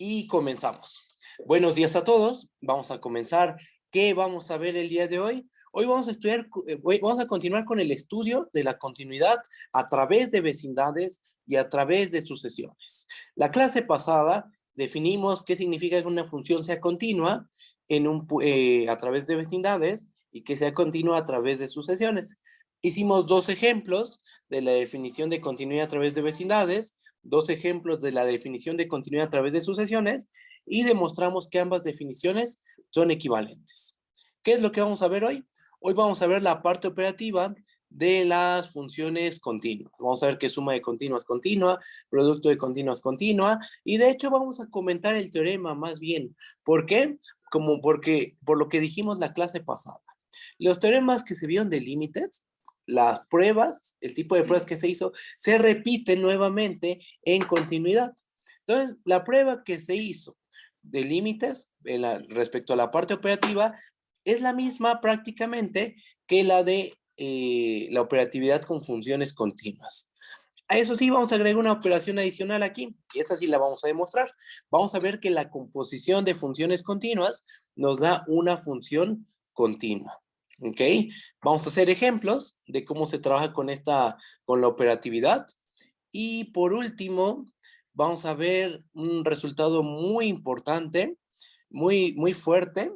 Y comenzamos. Buenos días a todos. Vamos a comenzar. ¿Qué vamos a ver el día de hoy? Hoy vamos a estudiar, vamos a continuar con el estudio de la continuidad a través de vecindades y a través de sucesiones. La clase pasada definimos qué significa que una función sea continua a través de vecindades y que sea continua a través de sucesiones. Hicimos dos ejemplos de la definición de continuidad a través de vecindades, dos ejemplos de la definición de continuidad a través de sucesiones y demostramos que ambas definiciones son equivalentes. ¿Qué es lo que vamos a ver hoy? Hoy vamos a ver la parte operativa de las funciones continuas. Vamos a ver que suma de continuas continua, producto de continuas continua, y de hecho vamos a comentar el teorema más bien. ¿Por qué? Porque por lo que dijimos la clase pasada. Los teoremas que se vieron de límites, las pruebas, el tipo de pruebas que se hizo, se repiten nuevamente en continuidad. Entonces, la prueba que se hizo de límites respecto a la parte operativa es la misma prácticamente que la de la operatividad con funciones continuas. A eso sí, vamos a agregar una operación adicional aquí, y esa sí la vamos a demostrar. Vamos a ver que la composición de funciones continuas nos da una función continua. ¿Ok? Vamos a hacer ejemplos de cómo se trabaja con la operatividad. Y por último, vamos a ver un resultado muy importante, muy fuerte,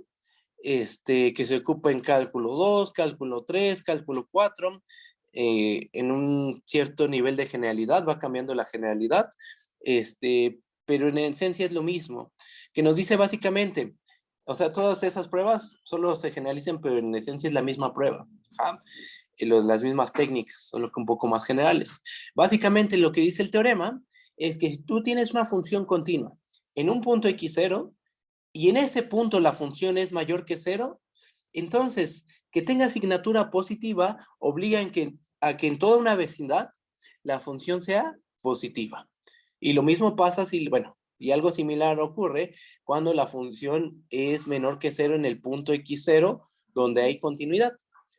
que se ocupa en cálculo 2, cálculo 3, cálculo 4, en un cierto nivel de generalidad, va cambiando la generalidad, pero en esencia es lo mismo, que nos dice básicamente, o sea, todas esas pruebas solo se generalizan, pero en esencia es la misma prueba. ¿Ja? Las mismas técnicas, solo que un poco más generales. Básicamente lo que dice el teorema es que si tú tienes una función continua en un punto x0 y en ese punto la función es mayor que 0, entonces que tenga asignatura positiva obliga a que en toda una vecindad la función sea positiva. Y lo mismo pasa y algo similar ocurre cuando la función es menor que 0 en el punto x0 donde hay continuidad.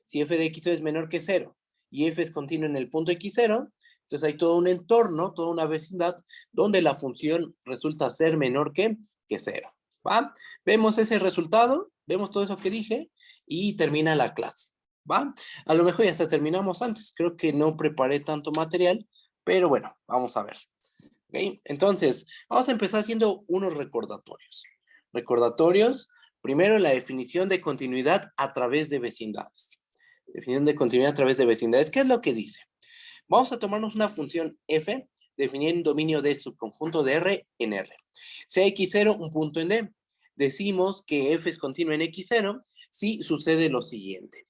Si f de x0 es menor que 0 y f es continuo en el punto x0, entonces hay todo un entorno, toda una vecindad donde la función resulta ser menor que 0. ¿Va? Vemos ese resultado, vemos todo eso que dije y termina la clase. ¿Va? A lo mejor ya hasta terminamos antes, creo que no preparé tanto material, pero bueno, vamos a ver. ¿Okay? Entonces, vamos a empezar haciendo unos recordatorios. Recordatorios, primero la definición de continuidad a través de vecindades. Definición de continuidad a través de vecindades. ¿Qué es lo que dice? Vamos a tomarnos una función f, definir un dominio de subconjunto de R en R. Sea x0 un punto en D. Decimos que f es continua en x0 si sucede lo siguiente.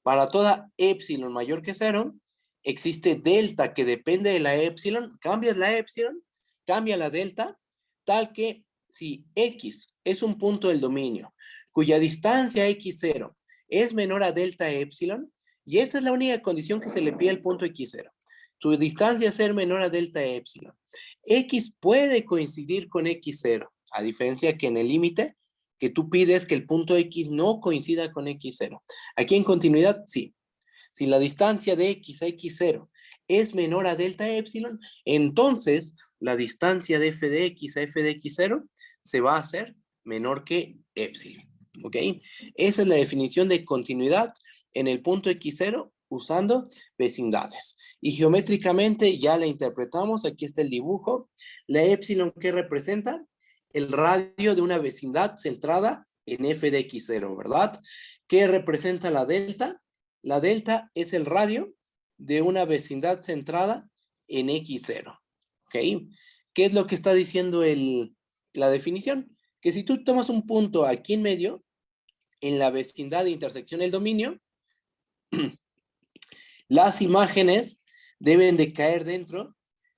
Para toda epsilon mayor que 0, existe delta que depende de la epsilon. Cambias la epsilon, cambia la delta, tal que si x es un punto del dominio cuya distancia x0 es menor a delta epsilon, y esa es la única condición que se le pide al punto x0. Su distancia es ser menor a delta epsilon. X puede coincidir con x0, a diferencia que en el límite que tú pides que el punto X no coincida con X0. Aquí en continuidad, sí. Si la distancia de X a X0 es menor a delta epsilon, entonces la distancia de f de X a f de X0 se va a hacer menor que epsilon. ¿Ok? Esa es la definición de continuidad en el punto X0 usando vecindades. Y geométricamente ya la interpretamos. Aquí está el dibujo. La epsilon, ¿qué representa? El radio de una vecindad centrada en f de x0, ¿verdad? ¿Qué representa la delta? La delta es el radio de una vecindad centrada en x0, ¿ok? ¿Qué es lo que está diciendo la definición? Que si tú tomas un punto aquí en medio, en la vecindad de intersección del dominio, las imágenes deben de caer dentro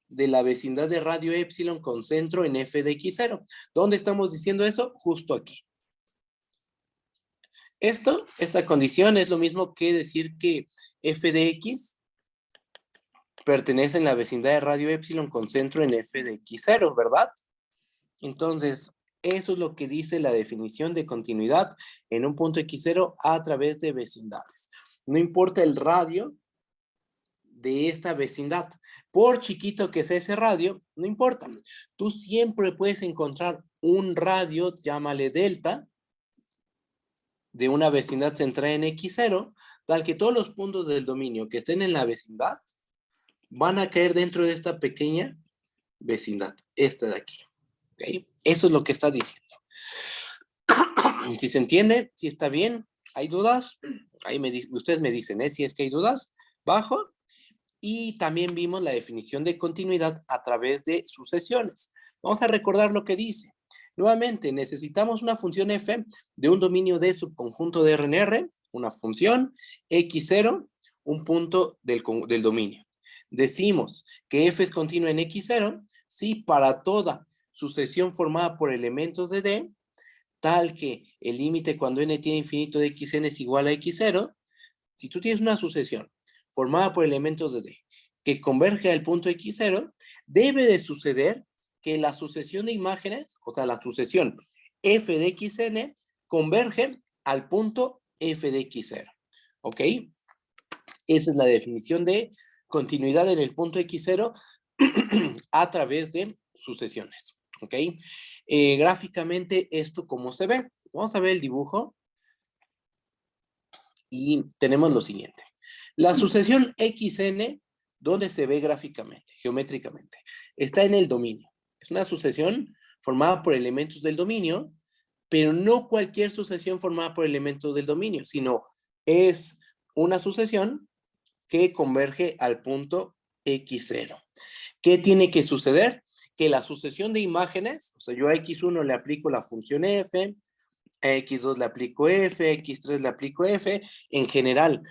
de la vecindad de radio epsilon con centro en f de x0. ¿Dónde estamos diciendo eso? Justo aquí. Esta condición es lo mismo que decir que f de x pertenece en la vecindad de radio epsilon con centro en f de x0, ¿verdad? Entonces, eso es lo que dice la definición de continuidad en un punto x0 a través de vecindades. No importa el radio de esta vecindad. Por chiquito que sea ese radio, no importa. Tú siempre puedes encontrar un radio, llámale delta, de una vecindad centrada en X0, tal que todos los puntos del dominio que estén en la vecindad van a caer dentro de esta pequeña vecindad, esta de aquí. ¿Okay? Eso es lo que está diciendo. Si se entiende, si está bien, ¿hay dudas? Ahí ustedes me dicen, si es que hay dudas, bajo. Y también vimos la definición de continuidad a través de sucesiones. Vamos a recordar lo que dice. Nuevamente, necesitamos una función f de un dominio de subconjunto de RNR, una función x0, un punto del dominio. Decimos que f es continua en x0 si para toda sucesión formada por elementos de D, tal que el límite cuando n tiene infinito de xn es igual a x0, si tú tienes una sucesión formada por elementos de D que converge al punto x0, debe de suceder que la sucesión de imágenes, o sea, la sucesión f de xn, converge al punto f de x0. ¿Ok? Esa es la definición de continuidad en el punto x0 a través de sucesiones. ¿Ok? Gráficamente, ¿esto cómo se ve? Vamos a ver el dibujo. Y tenemos lo siguiente. La sucesión xn, ¿dónde se ve gráficamente, geométricamente? Está en el dominio. Es una sucesión formada por elementos del dominio, pero no cualquier sucesión formada por elementos del dominio, sino es una sucesión que converge al punto x0. ¿Qué tiene que suceder? Que la sucesión de imágenes, o sea, yo a x1 le aplico la función f, a x2 le aplico f, a x3 le aplico f, en general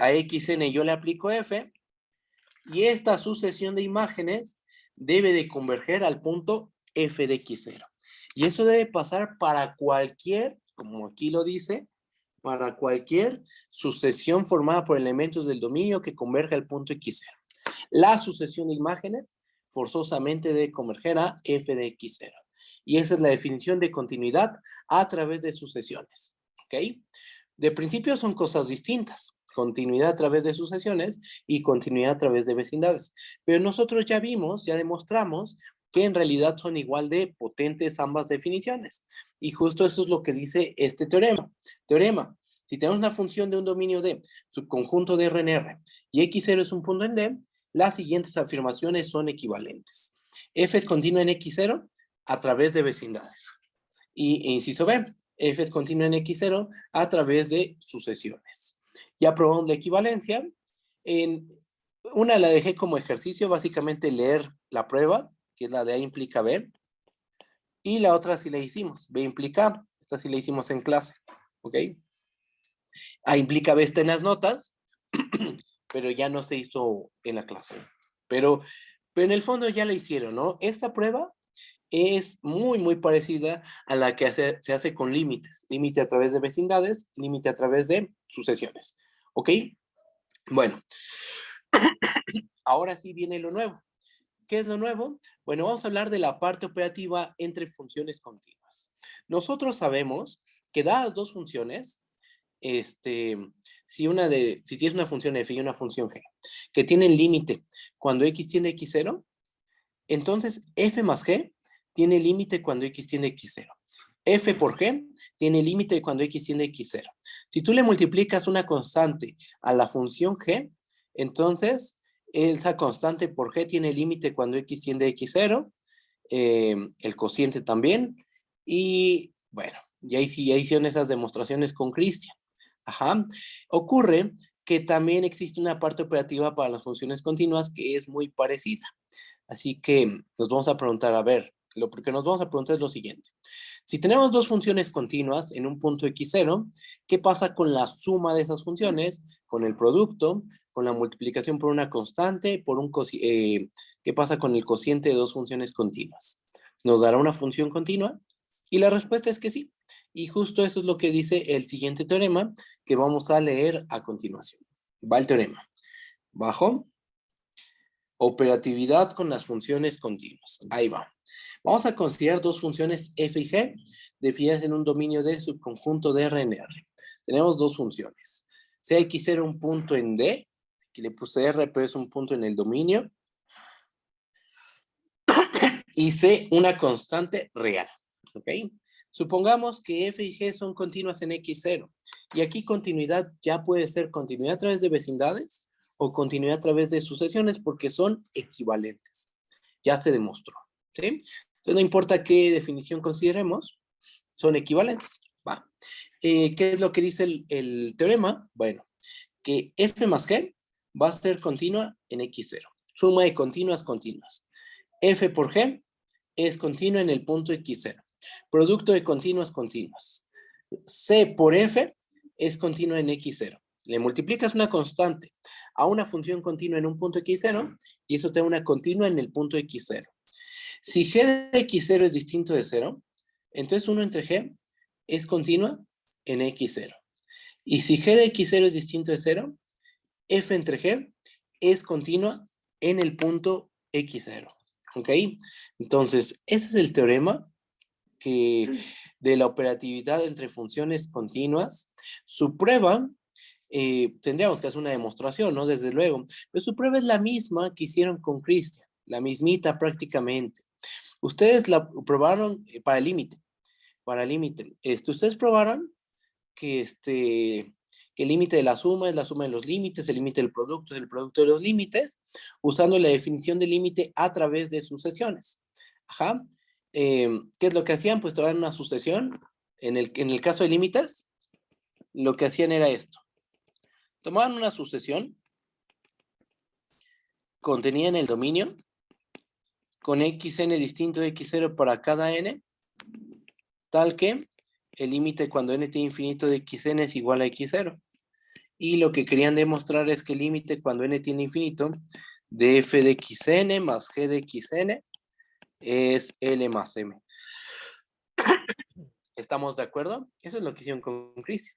a xn yo le aplico f, y esta sucesión de imágenes debe de converger al punto f de x0. Y eso debe pasar para cualquier, como aquí lo dice, para cualquier sucesión formada por elementos del dominio que converge al punto x0. La sucesión de imágenes forzosamente debe converger a f de x0. Y esa es la definición de continuidad a través de sucesiones. ¿Ok? De principio son cosas distintas. Continuidad a través de sucesiones y continuidad a través de vecindades. Pero nosotros ya vimos, ya demostramos que en realidad son igual de potentes ambas definiciones. Y justo eso es lo que dice este teorema. Teorema, si tenemos una función de un dominio D, subconjunto de RNR, y x0 es un punto en D, las siguientes afirmaciones son equivalentes. F es continua en x0 a través de vecindades. Y inciso B, f es continua en x0 a través de sucesiones. Ya probamos la equivalencia. Una la dejé como ejercicio, básicamente leer la prueba, que es la de A implica B. Y la otra sí la hicimos, B implica A. Esta sí la hicimos en clase, ¿ok? A implica B está en las notas, pero ya no se hizo en la clase. Pero en el fondo ya la hicieron, ¿no? Esta prueba es muy, muy parecida a la que se hace con límites. Límite a través de vecindades, límite a través de sucesiones. ¿Ok? Bueno, ahora sí viene lo nuevo. ¿Qué es lo nuevo? Bueno, vamos a hablar de la parte operativa entre funciones continuas. Nosotros sabemos que dadas dos funciones, si tienes una función f y una función g, que tienen límite cuando x tiende a x0, entonces f más g tiene límite cuando x tiende a x0. F por g tiene límite cuando x tiende a x0. Si tú le multiplicas una constante a la función g, entonces esa constante por g tiene límite cuando x tiende a x0, el cociente también, y bueno, ya hicieron esas demostraciones con Cristian. Ajá. Ocurre que también existe una parte operativa para las funciones continuas que es muy parecida. Así que nos vamos a preguntar, a ver, lo que nos vamos a preguntar es lo siguiente. Si tenemos dos funciones continuas en un punto x0, ¿qué pasa con la suma de esas funciones? Con el producto, con la multiplicación por una constante, ¿qué pasa con el cociente de dos funciones continuas? ¿Nos dará una función continua? Y la respuesta es que sí. Y justo eso es lo que dice el siguiente teorema que vamos a leer a continuación. Va el teorema. Bajo. Operatividad con las funciones continuas. Ahí va. Vamos a considerar dos funciones f y g definidas en un dominio de subconjunto de RNR. Tenemos dos funciones. Sea x0 un punto en D, aquí le puse R, pero es un punto en el dominio. Y C una constante real. ¿ok? Supongamos que f y g son continuas en x0. Y aquí continuidad ya puede ser continuidad a través de vecindades o continuidad a través de sucesiones porque son equivalentes. Ya se demostró, ¿sí? Entonces no importa qué definición consideremos, son equivalentes, ¿va? ¿Qué es lo que dice el teorema? Bueno, que f más g va a ser continua en x0. Suma de continuas continuas. F por g es continua en el punto x0. Producto de continuas continuas. C por f es continua en x0. Le multiplicas una constante a una función continua en un punto x0 y eso te da una continua en el punto x0. Si g de x0 es distinto de 0, entonces 1 entre g es continua en x0. Y si g de x0 es distinto de 0, f entre g es continua en el punto x0. ¿Ok? Entonces, ese es el teorema de la operatividad entre funciones continuas. Su prueba, tendríamos que hacer una demostración, ¿no? Desde luego. Pero su prueba es la misma que hicieron con Cristian, la mismita prácticamente. Ustedes la probaron para el límite. Para el límite. Ustedes probaron que el límite de la suma es la suma de los límites, el límite del producto es el producto de los límites, usando la definición de límite a través de sucesiones. Ajá. ¿Qué es lo que hacían? Pues tomaban una sucesión. En el caso de límites, lo que hacían era esto. Tomaban una sucesión, contenían el dominio, con xn distinto de x0 para cada n, tal que el límite cuando n tiene infinito de xn es igual a x0. Y lo que querían demostrar es que el límite cuando n tiene infinito de f de xn más g de xn es L más M. ¿Estamos de acuerdo? Eso es lo que hicieron con Cristian.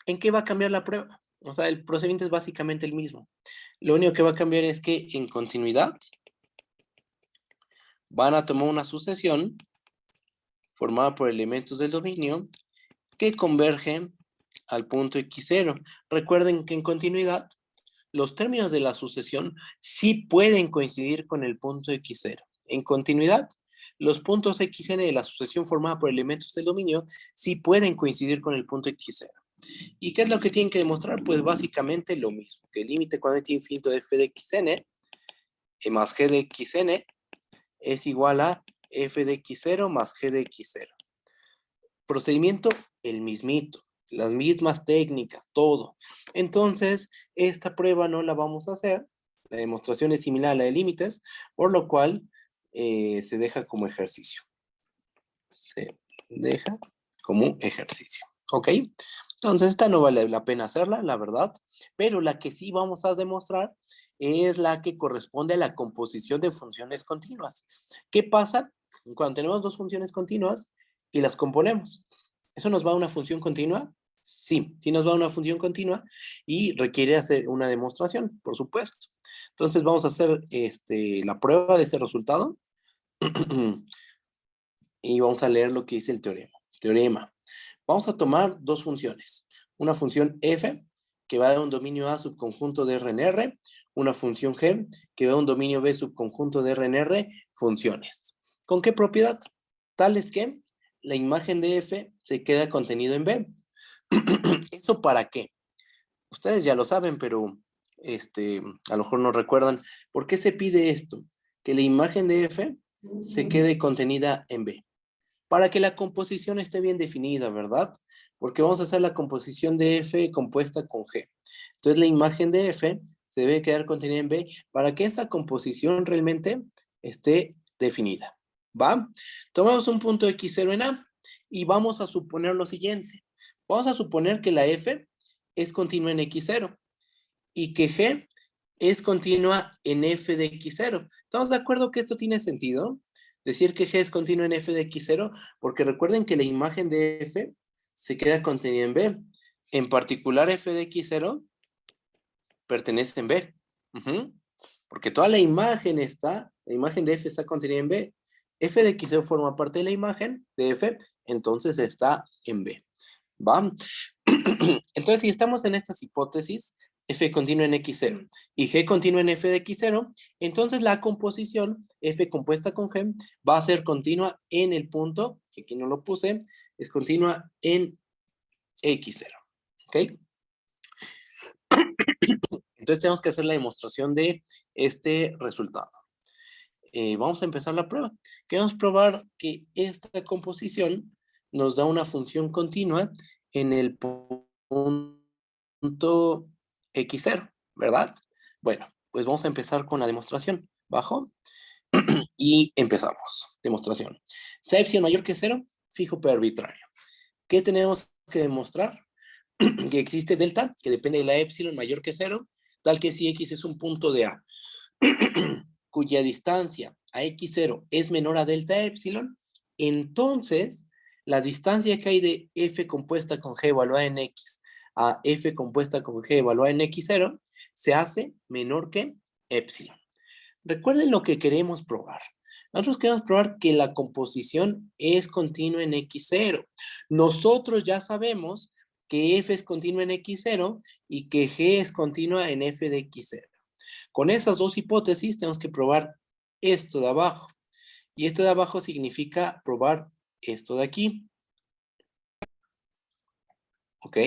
¿En qué va a cambiar la prueba? O sea, el procedimiento es básicamente el mismo. Lo único que va a cambiar es que en continuidad van a tomar una sucesión formada por elementos del dominio que convergen al punto x0. Recuerden que en continuidad los términos de la sucesión sí pueden coincidir con el punto x0. En continuidad, los puntos xn de la sucesión formada por elementos del dominio sí pueden coincidir con el punto x0. ¿Y qué es lo que tienen que demostrar? Pues básicamente lo mismo, que el límite cuando tiene infinito de f de xn más g de xn es igual a f de x0 más g de x0. Procedimiento el mismito, las mismas técnicas, todo. Entonces, esta prueba no la vamos a hacer. La demostración es similar a la de límites, por lo cual se deja como ejercicio. Se deja como ejercicio. ¿Ok? Entonces, esta no vale la pena hacerla, la verdad, pero la que sí vamos a demostrar es la que corresponde a la composición de funciones continuas. ¿Qué pasa cuando tenemos dos funciones continuas y las componemos? ¿Eso nos va a una función continua? Sí, sí nos va a una función continua y requiere hacer una demostración, por supuesto. Entonces vamos a hacer la prueba de ese resultado y vamos a leer lo que dice el teorema. Teorema. Vamos a tomar dos funciones. Una función f, que va a un dominio A subconjunto de R en R. Una función g, que va a un dominio B subconjunto de R en R, funciones. ¿Con qué propiedad? Tal es que la imagen de f se queda contenido en B. ¿Eso para qué? Ustedes ya lo saben, pero a lo mejor no recuerdan. ¿Por qué se pide esto? Que la imagen de f se quede contenida en B. Para que la composición esté bien definida, ¿verdad? Porque vamos a hacer la composición de f compuesta con g. Entonces la imagen de f se debe quedar contenida en B para que esta composición realmente esté definida. ¿Va? Tomamos un punto x0 en A y vamos a suponer lo siguiente. Vamos a suponer que la f es continua en x0 y que g es continua en f de x0. ¿Estamos de acuerdo que esto tiene sentido? Decir que g es continua en f de x0, porque recuerden que la imagen de f se queda contenida en B. En particular, f de x0 pertenece en B. Porque toda la imagen de f está contenida en B. F de x0 forma parte de la imagen de f, entonces está en B. ¿Va? Entonces, si estamos en estas hipótesis, f continua en x0 y g continua en f de x0, entonces la composición f compuesta con g va a ser continua en el punto, que aquí no lo puse, es continua en x0. ¿Ok? Entonces tenemos que hacer la demostración de este resultado. Vamos a empezar la prueba. Queremos probar que esta composición nos da una función continua en el punto x0, ¿verdad? Bueno, pues vamos a empezar con la demostración. Bajo y empezamos. Demostración. Sea epsilon mayor que 0, fijo pero arbitrario. ¿Qué tenemos que demostrar? Que existe delta, que depende de la epsilon mayor que 0, tal que si x es un punto de A, cuya distancia a x0 es menor a delta epsilon, entonces la distancia que hay de f compuesta con g evaluada en x a f compuesta con g evaluada en x0 se hace menor que epsilon. Recuerden lo que queremos probar. Nosotros queremos probar que la composición es continua en x0. Nosotros ya sabemos que f es continua en x0 y que g es continua en f de x0. Con esas dos hipótesis tenemos que probar esto de abajo. Y esto de abajo significa probar esto de aquí. ¿Ok?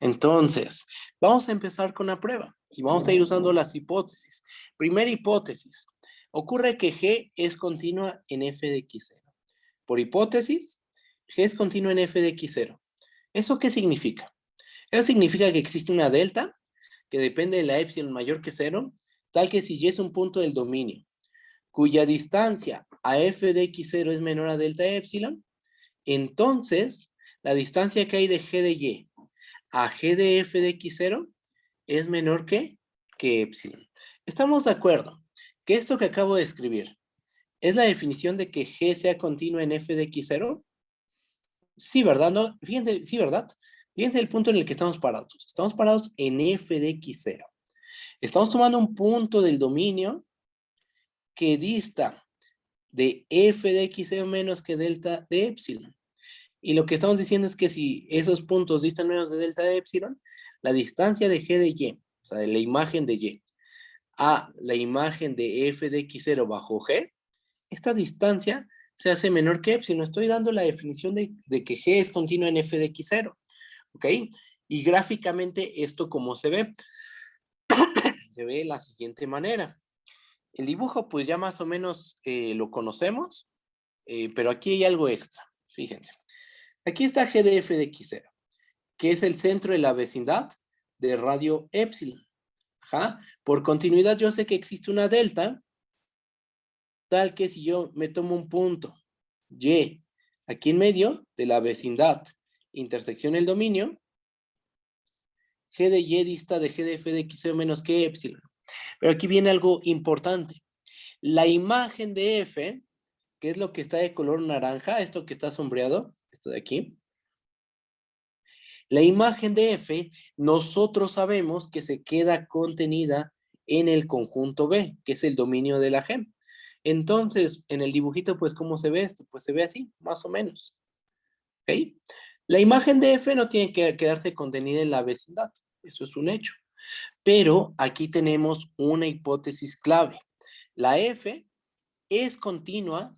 Entonces, vamos a empezar con la prueba. Y vamos a ir usando las hipótesis. Primera hipótesis. Ocurre que G es continua en f de x0. Por hipótesis, G es continua en f de x0. ¿Eso qué significa? Eso significa que existe una delta que depende de la epsilon mayor que 0, tal que si y es un punto del dominio, cuya distancia a f de x0 es menor a delta epsilon, entonces la distancia que hay de G de y a G de f de x0 es menor que epsilon. ¿Estamos de acuerdo que esto que acabo de escribir es la definición de que G sea continua en f de x0? Sí, ¿verdad? ¿No? Fíjense, sí, ¿verdad? Fíjense el punto en el que estamos parados. Estamos parados en f de x0. Estamos tomando un punto del dominio que dista de f de x0 menos que delta de epsilon. Y lo que estamos diciendo es que si esos puntos distan menos de delta de epsilon, la distancia de g de y, o sea, de la imagen de y, a la imagen de f de x0 bajo g, esta distancia se hace menor que epsilon. Estoy dando la definición de que g es continua en f de x0. ¿Ok? Y gráficamente esto como se ve. Se ve de la siguiente manera. El dibujo pues ya más o menos lo conocemos, pero aquí hay algo extra. Fíjense. Aquí está g de f de x0, que es el centro de la vecindad de radio epsilon. Ajá. Por continuidad yo sé que existe una delta, tal que si yo me tomo un punto y aquí en medio de la vecindad, intersección el dominio, g de y dista de g de f de x0 menos que epsilon. Pero aquí viene algo importante. La imagen de f, que es lo que está de color naranja, esto que está sombreado, esto de aquí. La imagen de f, nosotros sabemos que se queda contenida en el conjunto B, que es el dominio de la G. Entonces, en el dibujito, pues, ¿cómo se ve esto? Pues se ve así, más o menos. ¿Ok? La imagen de f no tiene que quedarse contenida en la vecindad. Eso es un hecho. Pero aquí tenemos una hipótesis clave. La f es continua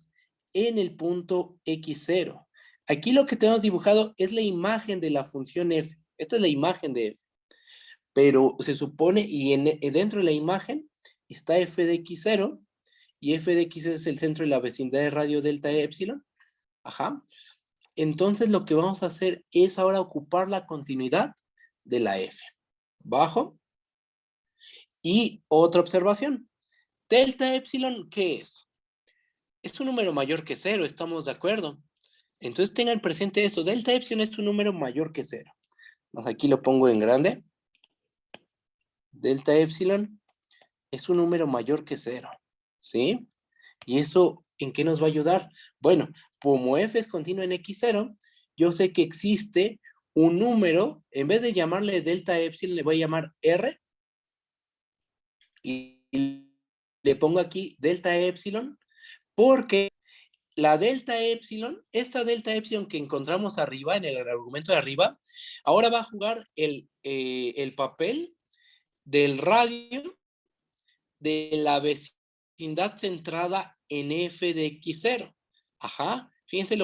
en el punto x0. Aquí lo que tenemos dibujado es la imagen de la función f. Esta es la imagen de f. Pero se supone, y dentro de la imagen está f de x0, y f de x0 es el centro de la vecindad de radio delta epsilon. Ajá. Entonces lo que vamos a hacer es ahora ocupar la continuidad de la f. Bajo. Y otra observación. Delta epsilon, ¿qué es? Es un número mayor que 0, ¿estamos de acuerdo? Entonces tengan presente eso. Delta epsilon es un número mayor que 0. Más aquí lo pongo en grande. Delta epsilon es un número mayor que 0. ¿Sí? ¿Y eso en qué nos va a ayudar? Bueno, como f es continua en x0, yo sé que existe un número, en vez de llamarle delta epsilon, le voy a llamar r. Y le pongo aquí delta epsilon, porque la delta epsilon, esta delta epsilon que encontramos arriba, en el argumento de arriba, ahora va a jugar el papel del radio de la vecindad centrada en f de x0. Ajá, fíjense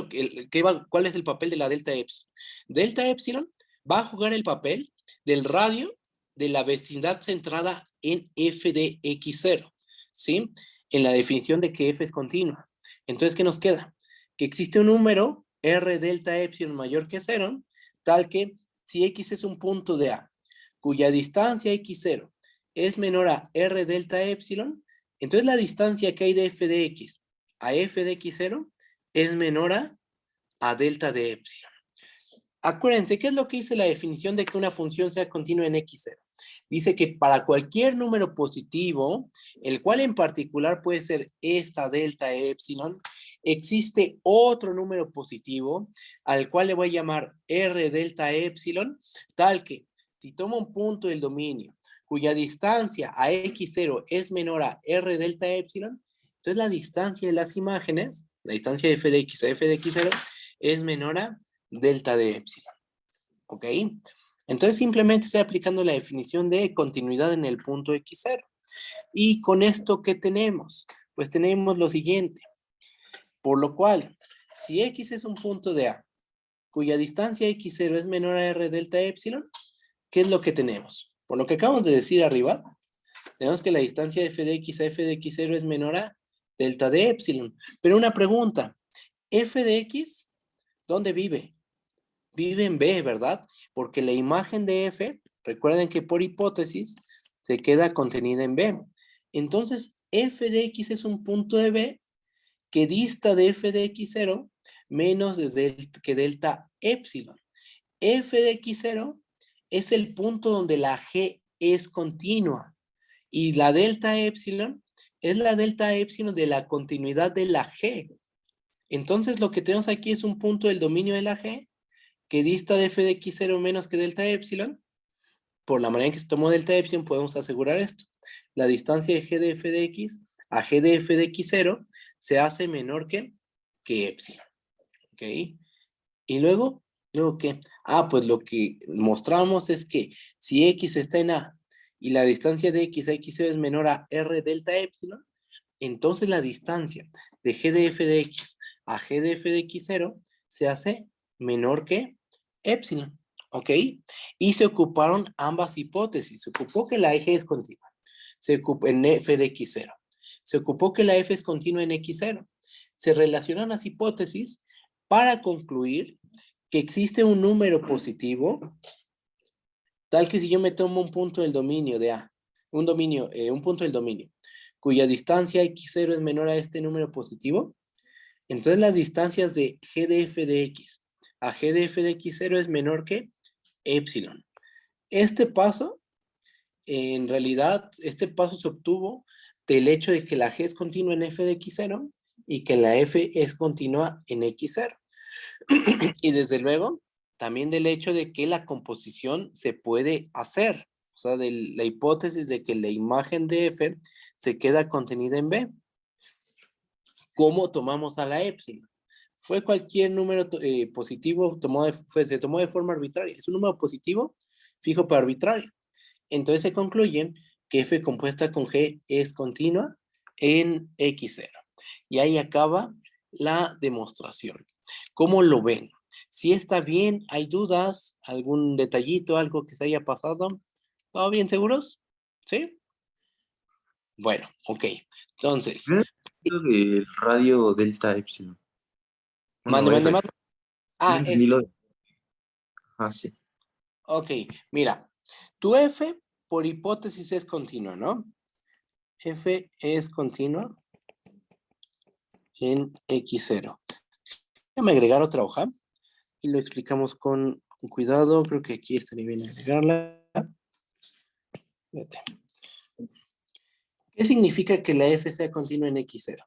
cuál es el papel de la delta epsilon. Delta epsilon va a jugar el papel del radio de la vecindad centrada en f de x0, ¿sí? En la definición de que f es continua. Entonces, ¿qué nos queda? Que existe un número r delta epsilon mayor que 0, tal que si x es un punto de A, cuya distancia x0 es menor a r delta epsilon, entonces la distancia que hay de f de x a f de x0 es menor a delta de epsilon. Acuérdense, ¿qué es lo que dice la definición de que una función sea continua en x0? Dice que para cualquier número positivo, el cual en particular puede ser esta delta epsilon, existe otro número positivo al cual le voy a llamar r delta epsilon, tal que si tomo un punto del dominio cuya distancia a x0 es menor a r delta epsilon, entonces la distancia de las imágenes, la distancia de f de x a f de x0, es menor a delta de epsilon. ¿Ok? Entonces simplemente estoy aplicando la definición de continuidad en el punto x0. Y con esto, ¿qué tenemos? Pues tenemos lo siguiente. Por lo cual, si x es un punto de A, cuya distancia x0 es menor a r delta epsilon, ¿qué es lo que tenemos? Por lo que acabamos de decir arriba, tenemos que la distancia de f de x a f de x0 es menor a delta de epsilon. Pero una pregunta, f de x, ¿dónde vive? Vive en B, ¿verdad? Porque la imagen de f, recuerden que por hipótesis, se queda contenida en B. Entonces, f de x es un punto de B que dista de f de x0 menos que delta epsilon. F de x0 es el punto donde la g es continua. Y la delta epsilon es la delta epsilon de la continuidad de la g. Entonces, lo que tenemos aquí es un punto del dominio de la g que dista de f de x0 menos que delta epsilon. Por la manera en que se tomó delta epsilon podemos asegurar esto. La distancia de g de f de x a g de f de x0 se hace menor que epsilon. ¿Ok? Y luego ¿qué? Pues lo que mostramos es que si x está en A y la distancia de x a x0 es menor a r delta epsilon, entonces la distancia de g de f de x a g de f de x0 se hace menor que epsilon. ¿Ok? Y se ocuparon ambas hipótesis. Se ocupó que la eje es continua. Se ocupó en f de x0. Se ocupó que la f es continua en x0. Se relacionan las hipótesis para concluir que existe un número positivo, tal que si yo me tomo un punto del dominio de A, un punto del dominio, cuya distancia x0 es menor a este número positivo, entonces las distancias de g de f de x a g de f de x0 es menor que epsilon. Este paso, en realidad, se obtuvo del hecho de que la g es continua en f de x0 y que la f es continua en x0. Y desde luego, también del hecho de que la composición se puede hacer. O sea, de la hipótesis de que la imagen de f se queda contenida en B. ¿Cómo tomamos a la epsilon? Fue cualquier número positivo, se tomó de forma arbitraria. Es un número positivo fijo para arbitrario. Entonces se concluye que f compuesta con g es continua en x0. Y ahí acaba la demostración. ¿Cómo lo ven? Si está bien, ¿hay dudas? ¿Algún detallito, algo que se haya pasado? ¿Todo bien, seguros? ¿Sí? Bueno, ok. Entonces, Del radio delta epsilon. mande, Bueno, mande, F. mande. Sí, Ah, entendí lo de... Ah, sí. ok. Mira, tu f por hipótesis es continua, ¿no? F es continua en x0. Déjame agregar otra hoja y lo explicamos con cuidado. Creo que aquí estaría bien agregarla. Fíjate. ¿Qué significa que la f sea continua en x0?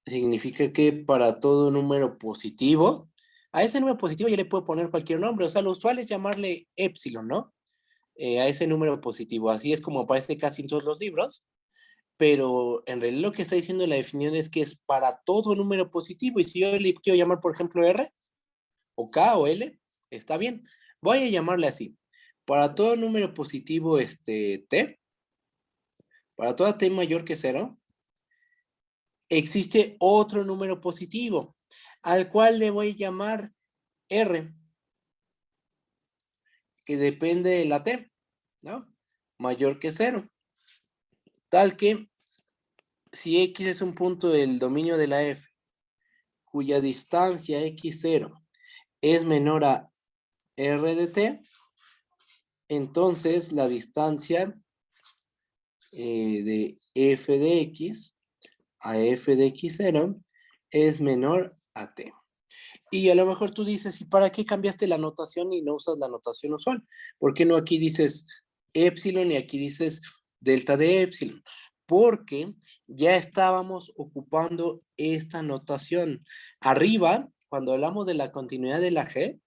Significa que para todo número positivo, a ese número positivo yo le puedo poner cualquier nombre. O sea, lo usual es llamarle epsilon, ¿no? A ese número positivo. Así es como aparece casi en todos los libros. Pero en realidad lo que está diciendo la definición es que es para todo número positivo. Y si yo le quiero llamar, por ejemplo, R, o K, o L, está bien. Voy a llamarle así. Para todo número positivo t, para toda t mayor que 0, existe otro número positivo, al cual le voy a llamar r, que depende de la t, ¿no? Mayor que 0. Tal que si x es un punto del dominio de la f, cuya distancia x0 es menor a r de t, entonces la distancia de f de x a f de x0 es menor a t. Y a lo mejor tú dices, ¿y para qué cambiaste la notación y no usas la notación usual? ¿Por qué no aquí dices epsilon y aquí dices delta de epsilon? Porque ya estábamos ocupando esta notación. Arriba, cuando hablamos de la continuidad de la G,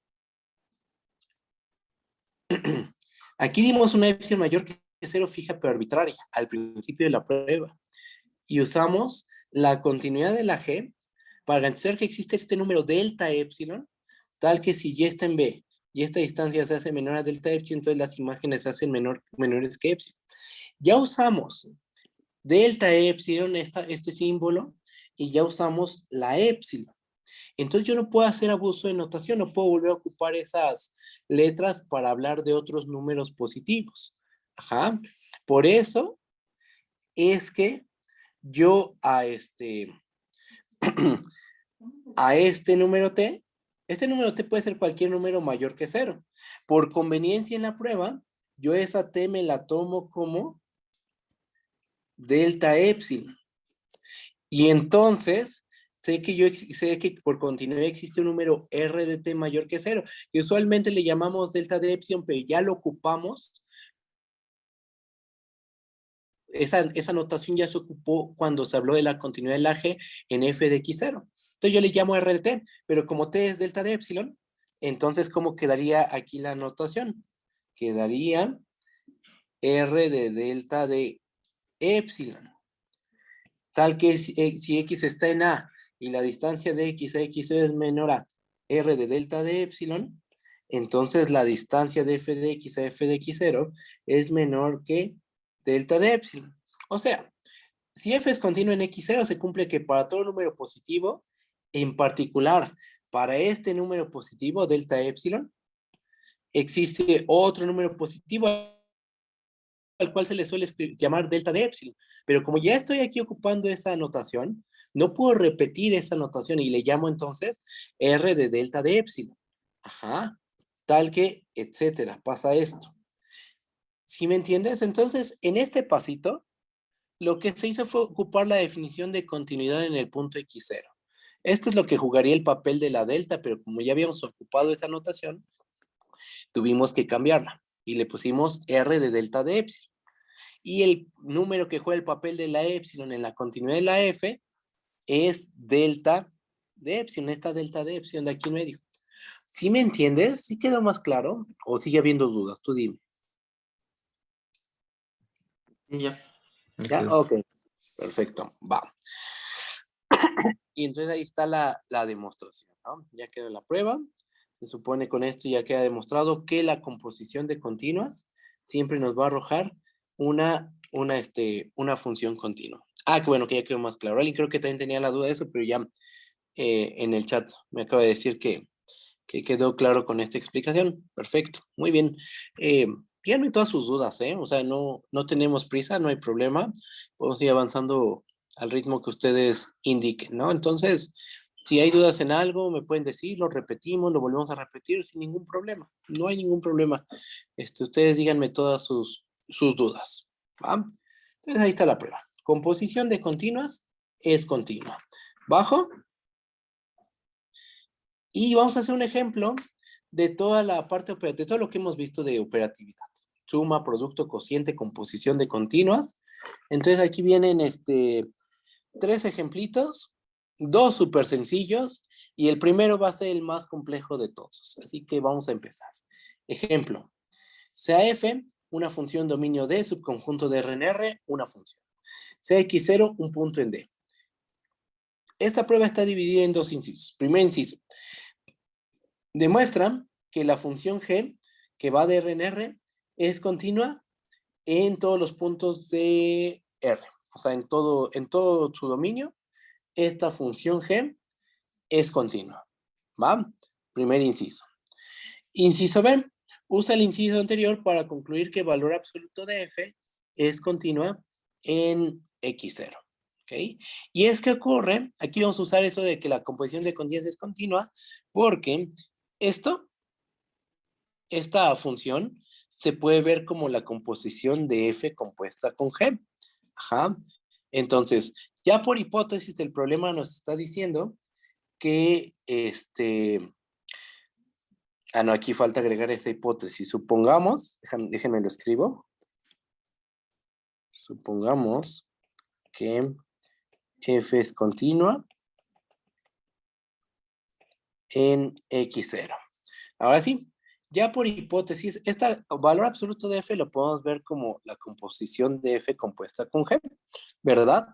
aquí dimos una epsilon mayor que 0 fija pero arbitraria al principio de la prueba. Y usamos la continuidad de la G para garantizar que existe este número delta epsilon, tal que si y está en B y esta distancia se hace menor a delta epsilon, entonces las imágenes se hacen menores que epsilon. Ya usamos delta epsilon, este símbolo, y ya usamos la epsilon. Entonces yo no puedo hacer abuso de notación, no puedo volver a ocupar esas letras para hablar de otros números positivos. Ajá. Por eso es que yo a este número t, este número t puede ser cualquier número mayor que 0. Por conveniencia en la prueba, yo esa t me la tomo como delta epsilon. Y entonces, sé que por continuidad existe un número r de t mayor que 0, que usualmente le llamamos delta de epsilon, pero ya lo ocupamos. Esa notación ya se ocupó cuando se habló de la continuidad de la G en f de x0. Entonces yo le llamo r de t, pero como t es delta de epsilon, entonces ¿cómo quedaría aquí la notación? Quedaría r de delta de epsilon. Tal que si x está en A y la distancia de x a x0 es menor a r de delta de epsilon, entonces la distancia de f de x a f de x0 es menor que delta de epsilon. O sea, si f es continuo en x0, se cumple que para todo número positivo, en particular para este número positivo, delta epsilon, existe otro número positivo al cual se le suele llamar delta de epsilon. Pero como ya estoy aquí ocupando esa notación, no puedo repetir esa notación y le llamo entonces r de delta de epsilon. Ajá. Tal que, etcétera, pasa esto. ¿Sí me entiendes? Entonces, en este pasito, lo que se hizo fue ocupar la definición de continuidad en el punto x0. Esto es lo que jugaría el papel de la delta, pero como ya habíamos ocupado esa notación, tuvimos que cambiarla y le pusimos r de delta de epsilon. Y el número que juega el papel de la epsilon en la continuidad de la f es delta de epsilon, esta delta de epsilon de aquí en medio. ¿Sí me entiendes? ¿Sí quedó más claro? ¿O sigue habiendo dudas? Tú dime. Y ya, me ¿Ya? quedo. Ok, perfecto, va. Y entonces ahí está la demostración, ¿no? Ya quedó la prueba. Se supone con esto ya queda demostrado que la composición de continuas siempre nos va a arrojar una función continua. Ah, que bueno, que ya quedó más claro. Alguien creo que también tenía la duda de eso, pero ya en el chat me acaba de decir que quedó claro con esta explicación. Perfecto, muy bien. Díganme todas sus dudas, ¿eh? O sea, no tenemos prisa, no hay problema. Podemos ir avanzando al ritmo que ustedes indiquen, ¿no? Entonces, si hay dudas en algo, me pueden decir, lo repetimos, lo volvemos a repetir sin ningún problema. No hay ningún problema. Ustedes díganme todas sus dudas, ¿va? Entonces, ahí está la prueba. Composición de continuas es continua. Bajo. Y vamos a hacer un ejemplo de toda la parte, de todo lo que hemos visto de operatividad. Suma, producto, cociente, composición de continuas. Entonces aquí vienen 3 ejemplitos, 2 súper sencillos, y el primero va a ser el más complejo de todos. Así que vamos a empezar. Ejemplo, sea f una función dominio D, subconjunto de R en R, una función. Sea x0 un punto en D. Esta prueba está dividida en 2 incisos. Primer inciso, demuestra que la función g que va de R en R es continua en todos los puntos de R. O sea, en todo su dominio, esta función G es continua. ¿Va? Primer inciso. Inciso B. Usa el inciso anterior para concluir que el valor absoluto de F es continua en X0. ¿Ok? Y es que ocurre, aquí vamos a usar eso de que la composición de continuidades es continua, porque esta función se puede ver como la composición de F compuesta con G. Ajá. Entonces, ya por hipótesis, el problema nos está diciendo que no, aquí falta agregar esta hipótesis. Supongamos, déjenme lo escribo. Supongamos que F es continua en X0. Ahora sí, ya por hipótesis, este valor absoluto de F lo podemos ver como la composición de F compuesta con G, ¿verdad?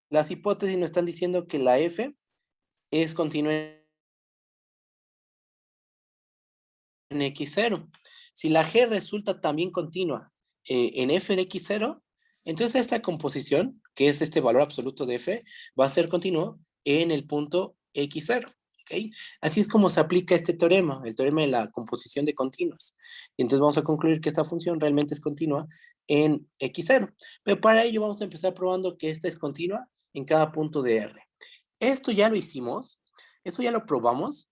Las hipótesis nos están diciendo que la F es continua en X0. Si la G resulta también continua en F de X0, entonces esta composición, que es este valor absoluto de F, va a ser continuo en el punto X0. ¿Okay? Así es como se aplica este teorema, el teorema de la composición de continuas. Y entonces vamos a concluir que esta función realmente es continua en X0. Pero para ello vamos a empezar probando que esta es continua en cada punto de R. Esto ya lo hicimos, eso ya lo probamos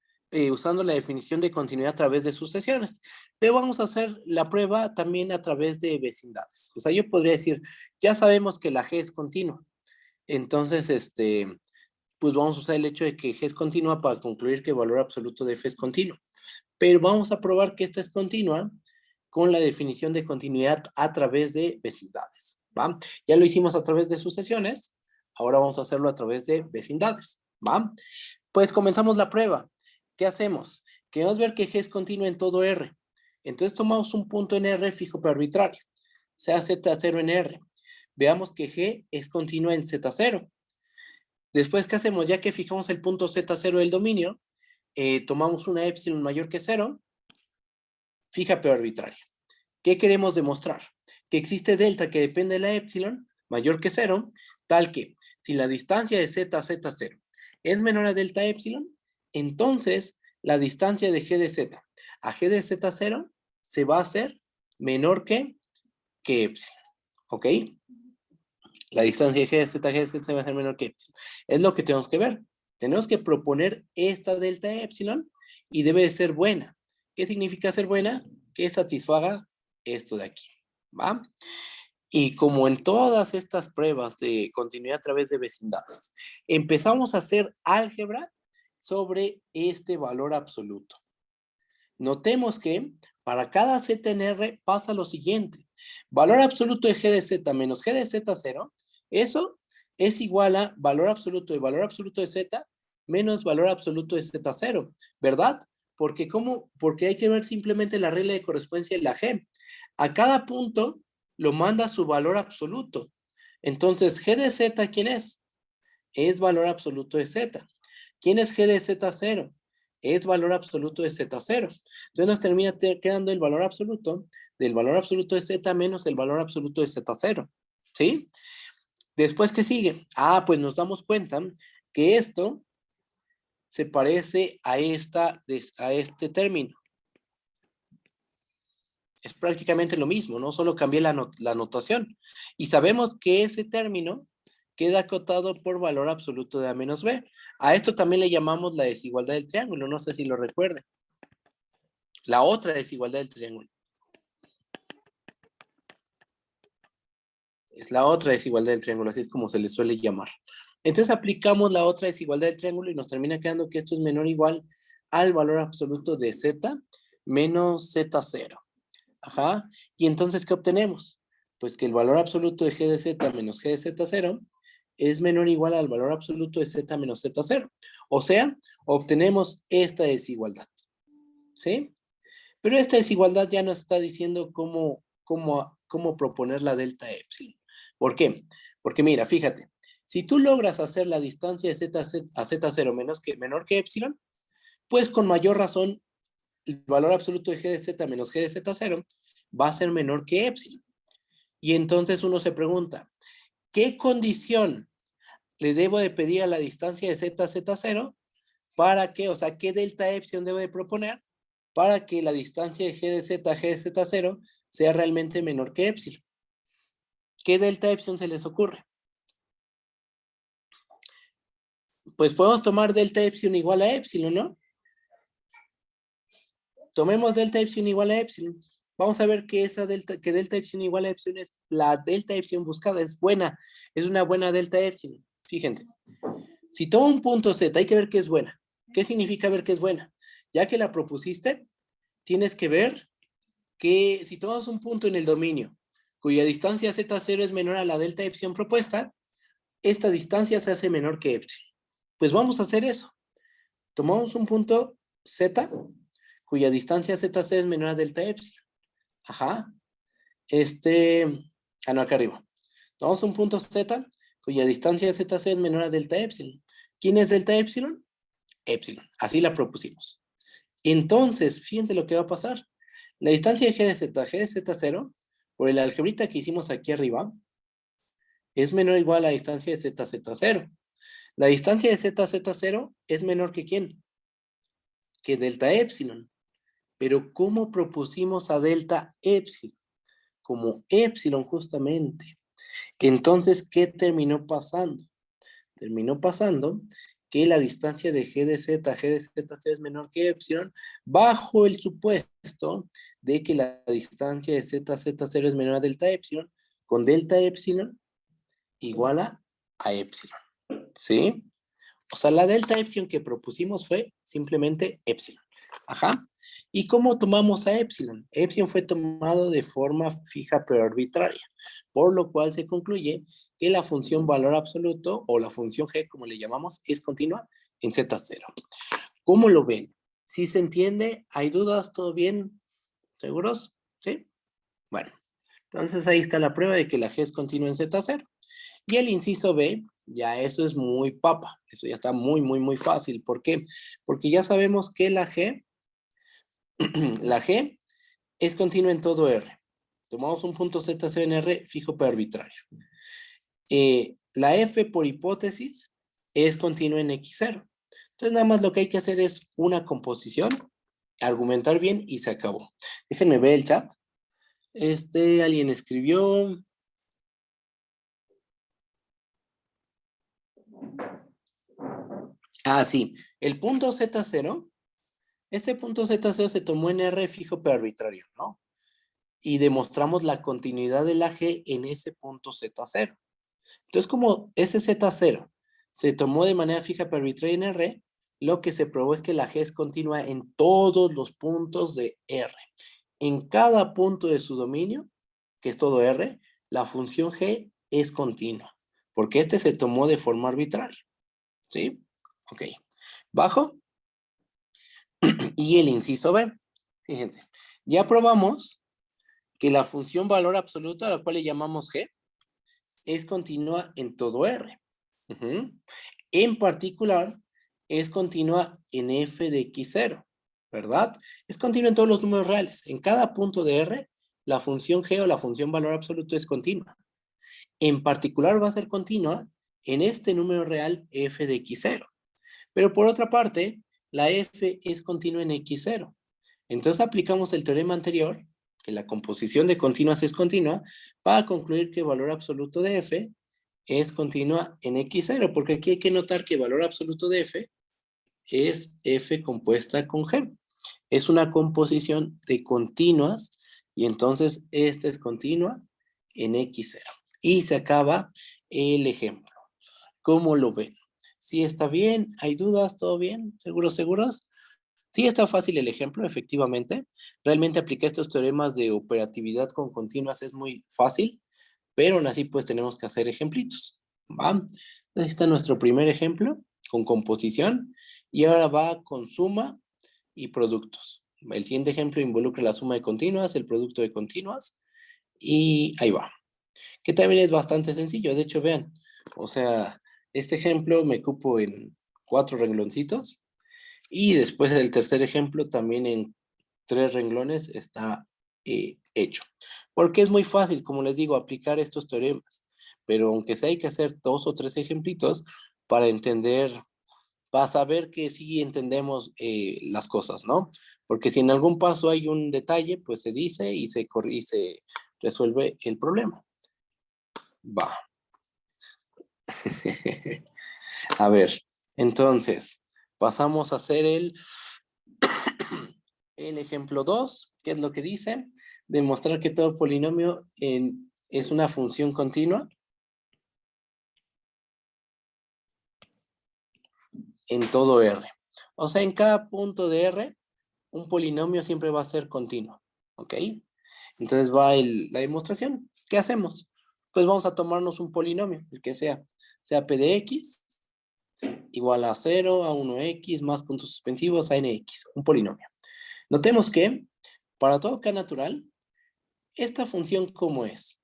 usando la definición de continuidad a través de sucesiones. Pero vamos a hacer la prueba también a través de vecindades. O sea, yo podría decir, ya sabemos que la G es continua. Entonces, pues vamos a usar el hecho de que G es continua para concluir que el valor absoluto de F es continuo. Pero vamos a probar que esta es continua con la definición de continuidad a través de vecindades. ¿Va? Ya lo hicimos a través de sucesiones, ahora vamos a hacerlo a través de vecindades. ¿Va? Pues comenzamos la prueba. ¿Qué hacemos? Queremos ver que G es continua en todo R. Entonces tomamos un punto en R fijo pero arbitrario, sea Z0 en R. Veamos que G es continua en Z0. Después, ¿qué hacemos? Ya que fijamos el punto Z0 del dominio, tomamos una epsilon mayor que 0, fija pero arbitraria. ¿Qué queremos demostrar? Que existe delta que depende de la epsilon mayor que 0, tal que si la distancia de Z a Z0 es menor a delta epsilon, entonces la distancia de G de Z a G de Z0 se va a hacer menor que epsilon. ¿Ok? La distancia de G de Z a G de Z se va a hacer menor que epsilon. Es lo que tenemos que ver. Tenemos que proponer esta delta epsilon y debe de ser buena. ¿Qué significa ser buena? Que satisfaga esto de aquí. ¿Va? Y como en todas estas pruebas de continuidad a través de vecindades, empezamos a hacer álgebra sobre este valor absoluto. Notemos que para cada Z en R pasa lo siguiente. Valor absoluto de G de Z menos G de Z0, eso es igual a valor absoluto de Z menos valor absoluto de Z0, ¿verdad? Porque hay que ver simplemente la regla de correspondencia de la G. A cada punto lo manda su valor absoluto. Entonces, G de Z, ¿quién es? Es valor absoluto de Z. ¿Quién es G de Z0? Es valor absoluto de Z0. Entonces nos termina quedando el valor absoluto del valor absoluto de Z menos el valor absoluto de Z0. ¿Sí? Después, ¿qué sigue? Pues nos damos cuenta que esto se parece a este término. Es prácticamente lo mismo, ¿no? Solo cambié la notación. Y sabemos que ese término queda acotado por valor absoluto de A menos B. A esto también le llamamos la desigualdad del triángulo, no sé si lo recuerden. La otra desigualdad del triángulo. Es la otra desigualdad del triángulo, así es como se le suele llamar. Entonces aplicamos la otra desigualdad del triángulo y nos termina quedando que esto es menor o igual al valor absoluto de Z menos Z0. Ajá. Y entonces, ¿qué obtenemos? Pues que el valor absoluto de G de Z menos G de Z0 es menor o igual al valor absoluto de Z menos Z0. O sea, obtenemos esta desigualdad. ¿Sí? Pero esta desigualdad ya nos está diciendo cómo proponer la delta epsilon. ¿Por qué? Porque mira, fíjate, si tú logras hacer la distancia de Z a Z0 menor que epsilon, pues con mayor razón el valor absoluto de g de z menos g de z0 va a ser menor que epsilon. Y entonces uno se pregunta, ¿qué condición le debo de pedir a la distancia de z0 para que, o sea, qué delta epsilon debo de proponer para que la distancia de g de z0 sea realmente menor que epsilon? ¿Qué delta epsilon se les ocurre? Pues podemos tomar delta epsilon igual a epsilon, ¿no? Tomemos delta epsilon igual a epsilon. Vamos a ver que delta epsilon igual a epsilon es la delta epsilon buscada, es buena, es una buena delta epsilon. Fíjense, si tomo un punto z, hay que ver que es buena. ¿Qué significa ver que es buena? Ya que la propusiste, tienes que ver que si tomas un punto en el dominio cuya distancia z0 es menor a la delta epsilon propuesta, esta distancia se hace menor que epsilon. Pues vamos a hacer eso. Tomamos un punto z cuya distancia z0 es menor a delta epsilon. Ajá. No, acá arriba. Tomamos un punto z cuya distancia z0 es menor a delta epsilon. ¿Quién es delta epsilon? Epsilon. Así la propusimos. Entonces, fíjense lo que va a pasar. La distancia de g de z0, por el algebrita que hicimos aquí arriba, es menor o igual a la distancia de z0. La distancia de z0 es menor que ¿quién? Que delta epsilon. Pero ¿cómo propusimos a delta epsilon? Como epsilon justamente. Entonces, ¿qué terminó pasando? Terminó pasando que la distancia de g de z0 es menor que epsilon, bajo el supuesto de que la distancia de z0 es menor a delta epsilon, con delta epsilon igual a epsilon. ¿Sí? O sea, la delta epsilon que propusimos fue simplemente epsilon. Ajá. ¿Y cómo tomamos a epsilon? Epsilon fue tomado de forma fija pero arbitraria, por lo cual se concluye que la función valor absoluto, o la función g, como le llamamos, es continua en z0. ¿Cómo lo ven? ¿Sí se entiende? ¿Hay dudas? ¿Todo bien? ¿Seguros? ¿Sí? Bueno, entonces ahí está la prueba de que la g es continua en z0. Y el inciso B, ya eso es muy papa, eso ya está muy, muy, muy fácil. ¿Por qué? Porque ya sabemos que la G es continua en todo R. Tomamos un punto Z0 en R fijo pero arbitrario. La F por hipótesis es continua en X0. Entonces nada más lo que hay que hacer es una composición, argumentar bien y se acabó. Déjenme ver el chat. Alguien escribió... Ah, sí. El punto Z0, este punto Z0 se tomó en R fijo pero arbitrario, ¿no? Y demostramos la continuidad de la G en ese punto Z0. Entonces, como ese Z0 se tomó de manera fija pero arbitraria en R, lo que se probó es que la G es continua en todos los puntos de R. En cada punto de su dominio, que es todo R, la función G es continua, porque este se tomó de forma arbitraria. ¿Sí? Ok. Bajo. Y el inciso B. Fíjense. Ya probamos que la función valor absoluto, a la cual le llamamos G, es continua en todo R. En particular, es continua en f de x0, ¿verdad? Es continua en todos los números reales. En cada punto de R, la función G o la función valor absoluto es continua. En particular va a ser continua en este número real f de x0. Pero por otra parte, la f es continua en x0. Entonces aplicamos el teorema anterior, que la composición de continuas es continua, para concluir que el valor absoluto de f es continua en x0, porque aquí hay que notar que el valor absoluto de f es f compuesta con g. Es una composición de continuas, y entonces esta es continua en x0. Y se acaba el ejemplo. ¿Cómo lo ven? ¿Sí está bien? ¿Hay dudas? ¿Todo bien? ¿Seguros, seguros? Sí, está fácil el ejemplo, efectivamente. Realmente aplicar estos teoremas de operatividad con continuas es muy fácil, pero aún así pues tenemos que hacer ejemplitos. ¿Va? Entonces está nuestro primer ejemplo con composición y ahora va con suma y productos. El siguiente ejemplo involucra la suma de continuas, el producto de continuas y ahí va. Que también es bastante sencillo, de hecho vean, o sea, este ejemplo me cupo en 4 rengloncitos. Y después el tercer ejemplo también en 3 renglones está hecho. Porque es muy fácil, como les digo, aplicar estos teoremas. Pero aunque sea hay que hacer 2 o 3 ejemplitos para entender, para saber que sí entendemos las cosas, ¿no? Porque si en algún paso hay un detalle, pues se dice y se resuelve el problema. Va. A ver, entonces, pasamos a hacer el ejemplo 2, que es lo que dice, demostrar que todo polinomio es una función continua en todo R. O sea, en cada punto de R, un polinomio siempre va a ser continuo, ¿ok? Entonces va la demostración. ¿Qué hacemos? Pues vamos a tomarnos un polinomio, el que sea P de X, igual a 0, a 1X, más puntos suspensivos, a NX, un polinomio. Notemos que, para todo K natural, esta función, ¿cómo es?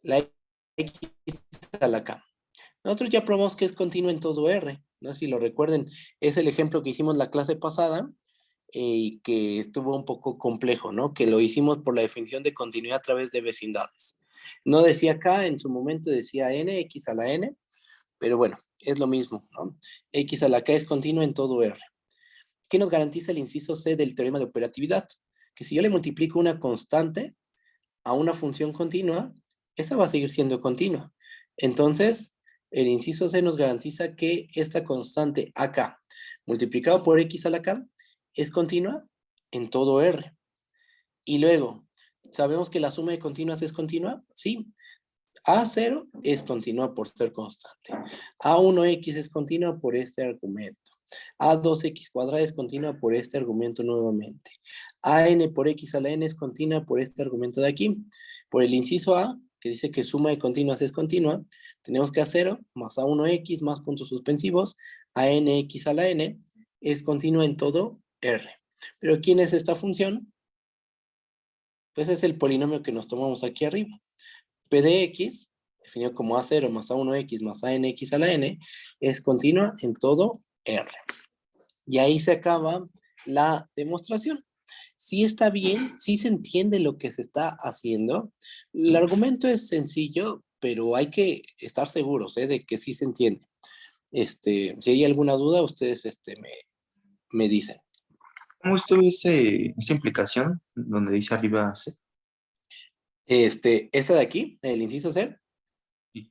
La X a la K. Nosotros ya probamos que es continua en todo R, ¿no? Si lo recuerden, es el ejemplo que hicimos la clase pasada y que estuvo un poco complejo, ¿no? Que lo hicimos por la definición de continuidad a través de vecindades. No decía K, en su momento decía N, X a la N, pero bueno, es lo mismo, ¿no? X a la K es continua en todo R. ¿Qué nos garantiza el inciso C del teorema de operatividad? Que si yo le multiplico una constante a una función continua, esa va a seguir siendo continua. Entonces, el inciso C nos garantiza que esta constante AK multiplicado por X a la K es continua en todo R. Y luego, ¿sabemos que la suma de continuas es continua? Sí. A0 es continua por ser constante. A1X es continua por este argumento. A2X cuadrada es continua por este argumento nuevamente. AN por X a la N es continua por este argumento de aquí. Por el inciso A, que dice que suma de continuas es continua, tenemos que A0 más A1X más puntos suspensivos, ANX a la N es continua en todo R. Pero ¿quién es esta función? Pues es el polinomio que nos tomamos aquí arriba. P de X, definido como A0 más A1X más ANX a la N, es continua en todo R. Y ahí se acaba la demostración. Sí está bien, sí se entiende lo que se está haciendo. El argumento es sencillo, pero hay que estar seguros de que sí se entiende. Si hay alguna duda, ustedes me dicen. ¿Cómo estuvo esa implicación donde dice arriba C? Esta de aquí, el inciso C. Sí.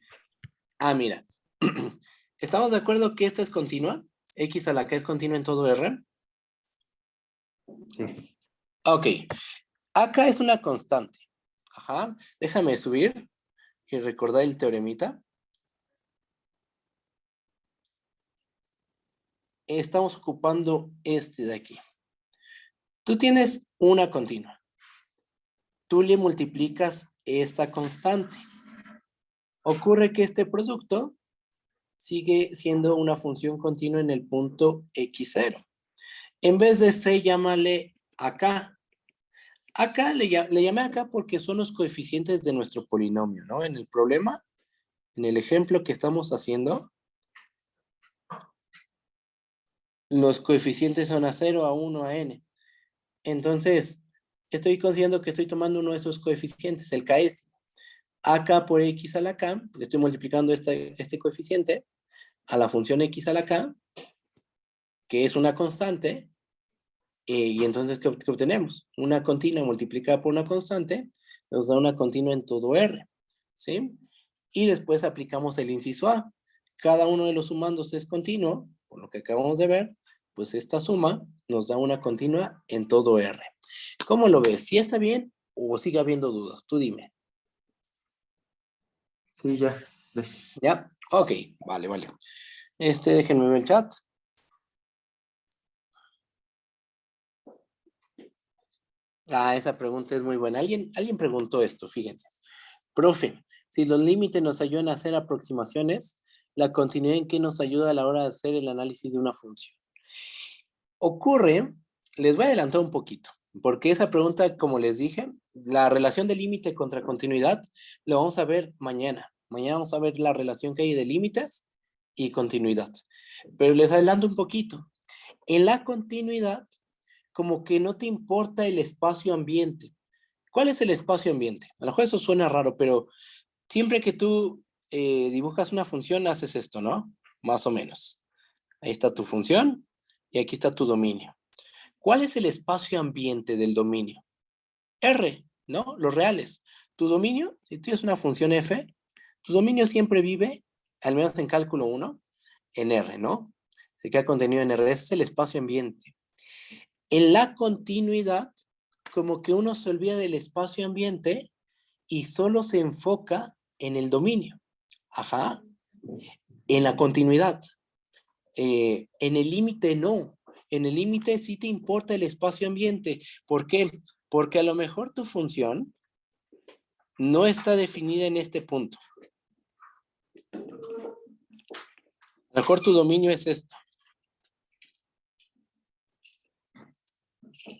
Ah, mira. ¿Estamos de acuerdo que esta es continua? X a la K es continua en todo R. Sí. Ok. Acá es una constante. Ajá. Déjame subir y recordar el teoremita. Estamos ocupando este de aquí. Tú tienes una continua. Tú le multiplicas esta constante. Ocurre que este producto sigue siendo una función continua en el punto x0. En vez de C, llámale acá. Acá le llamé acá porque son los coeficientes de nuestro polinomio, ¿no? En el problema, en el ejemplo que estamos haciendo, los coeficientes son a 0, a 1, a n. Entonces, estoy considerando que estoy tomando uno de esos coeficientes, el KS. Acá por X a la K, le estoy multiplicando este coeficiente a la función X a la K, que es una constante, y entonces, ¿qué obtenemos? Una continua multiplicada por una constante, nos da una continua en todo R, ¿sí? Y después aplicamos el inciso A. Cada uno de los sumandos es continuo, por lo que acabamos de ver, pues esta suma nos da una continua en todo R. ¿Cómo lo ves? ¿Sí está bien o sigue habiendo dudas? Tú dime. Sí, ya. ¿Ya? Ok, vale. Déjenme ver el chat. Ah, esa pregunta es muy buena. Alguien preguntó esto, fíjense. Profe, si los límites nos ayudan a hacer aproximaciones, ¿la continuidad en qué nos ayuda a la hora de hacer el análisis de una función? Ocurre, les voy a adelantar un poquito, porque esa pregunta, como les dije, la relación de límite contra continuidad, lo vamos a ver mañana. Mañana vamos a ver la relación que hay de límites y continuidad. Pero les adelanto un poquito. En la continuidad, como que no te importa el espacio ambiente. ¿Cuál es el espacio ambiente? A lo mejor eso suena raro, pero siempre que tú dibujas una función, haces esto, ¿no? Más o menos. Ahí está tu función y aquí está tu dominio. ¿Cuál es el espacio ambiente del dominio? R, ¿no? Los reales. Tu dominio, si tú tienes una función f, tu dominio siempre vive, al menos en cálculo 1, en R, ¿no? Se queda contenido en R. Ese es el espacio ambiente. En la continuidad, como que uno se olvida del espacio ambiente y solo se enfoca en el dominio. Ajá. En la continuidad. En el límite no. En el límite sí te importa el espacio ambiente. ¿Por qué? Porque a lo mejor tu función no está definida en este punto. A lo mejor tu dominio es esto.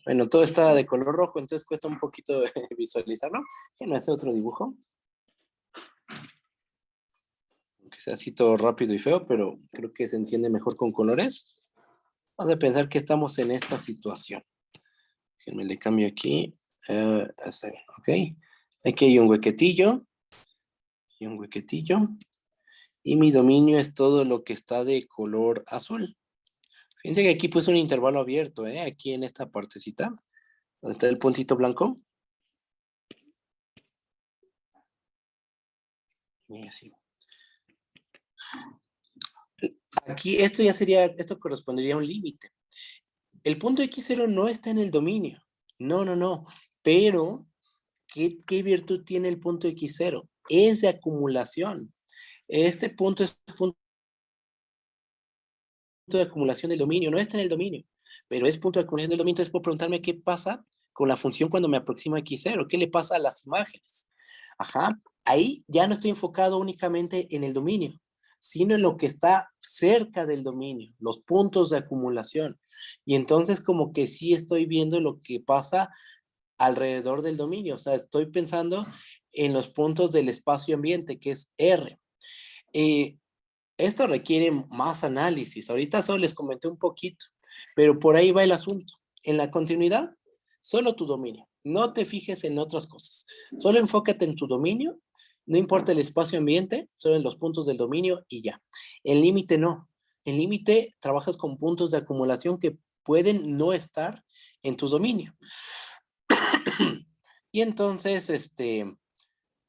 Bueno, todo está de color rojo, entonces cuesta un poquito visualizarlo. Bueno, este otro dibujo. Aunque sea así todo rápido y feo, pero creo que se entiende mejor con colores. Vamos a pensar que estamos en esta situación. Déjenme le cambio aquí. Está bien, ok. Aquí hay un huequetillo. Y un huequetillo. Y mi dominio es todo lo que está de color azul. Fíjense que aquí puse un intervalo abierto, aquí en esta partecita, donde está el puntito blanco. Y así. Aquí esto correspondería a un límite. El punto X0 no está en el dominio. No, no, no. Pero, ¿qué virtud tiene el punto X0? Es de acumulación. Este punto es punto de acumulación del dominio. No está en el dominio, pero es punto de acumulación del dominio. Entonces puedo preguntarme qué pasa con la función cuando me aproximo a X0. ¿Qué le pasa a las imágenes? Ajá. Ahí ya no estoy enfocado únicamente en el dominio, sino en lo que está cerca del dominio, los puntos de acumulación. Y entonces como que sí estoy viendo lo que pasa alrededor del dominio. O sea, estoy pensando en los puntos del espacio ambiente, que es R. Esto requiere más análisis. Ahorita solo les comenté un poquito, pero por ahí va el asunto. En la continuidad, solo tu dominio. No te fijes en otras cosas. Solo enfócate en tu dominio. No importa el espacio ambiente, solo en los puntos del dominio y ya. El límite no. El límite trabajas con puntos de acumulación que pueden no estar en tu dominio. Y entonces,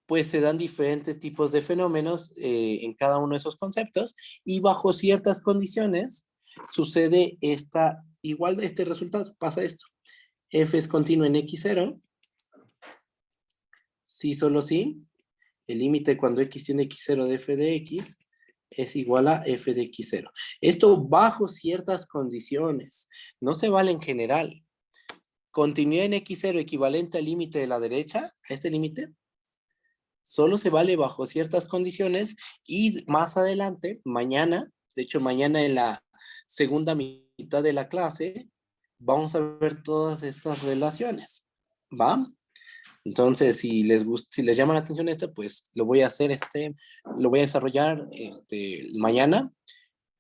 pues se dan diferentes tipos de fenómenos en cada uno de esos conceptos y bajo ciertas condiciones sucede este resultado, pasa esto. F es continuo en X0, sí, solo sí. El límite cuando X tiene X0 de F de X es igual a F de X0. Esto bajo ciertas condiciones, no se vale en general. Continuidad en X0 equivalente al límite de la derecha, a este límite, solo se vale bajo ciertas condiciones y más adelante, mañana, de hecho mañana en la segunda mitad de la clase, vamos a ver todas estas relaciones, ¿va? Entonces, si les gusta, si les llama la atención esto, pues lo voy a hacer, lo voy a desarrollar mañana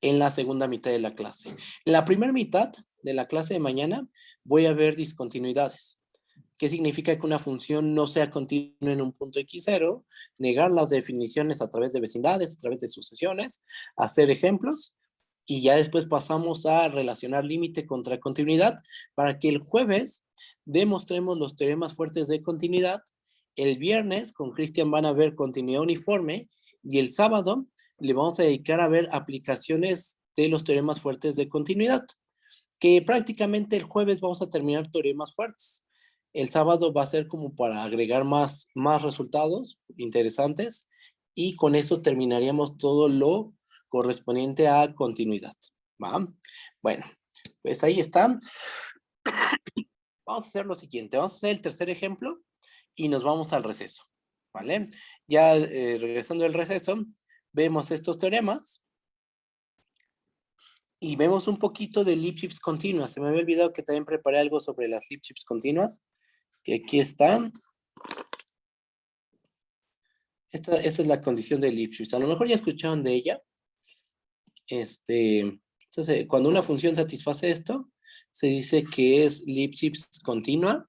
en la segunda mitad de la clase. En la primera mitad de la clase de mañana voy a ver discontinuidades. ¿Qué significa que una función no sea continua en un punto X0? Negar las definiciones a través de vecindades, a través de sucesiones, hacer ejemplos, y ya después pasamos a relacionar límite contra continuidad para que el jueves demostremos los teoremas fuertes de continuidad. El viernes con Cristian van a ver continuidad uniforme y el sábado le vamos a dedicar a ver aplicaciones de los teoremas fuertes de continuidad, que prácticamente el jueves vamos a terminar teoremas fuertes. El sábado va a ser como para agregar más resultados interesantes y con eso terminaríamos todo lo correspondiente a continuidad. ¿Va? Bueno, pues ahí está. Vamos a hacer lo siguiente. Vamos a hacer el tercer ejemplo y nos vamos al receso. ¿Vale? Ya regresando al receso, vemos estos teoremas y vemos un poquito de Lipschitz continuas. Se me había olvidado que también preparé algo sobre las Lipschitz continuas. Que aquí está. Esta es la condición de Lipschitz. A lo mejor ya escucharon de ella. Entonces, cuando una función satisface esto, se dice que es Lipschitz continua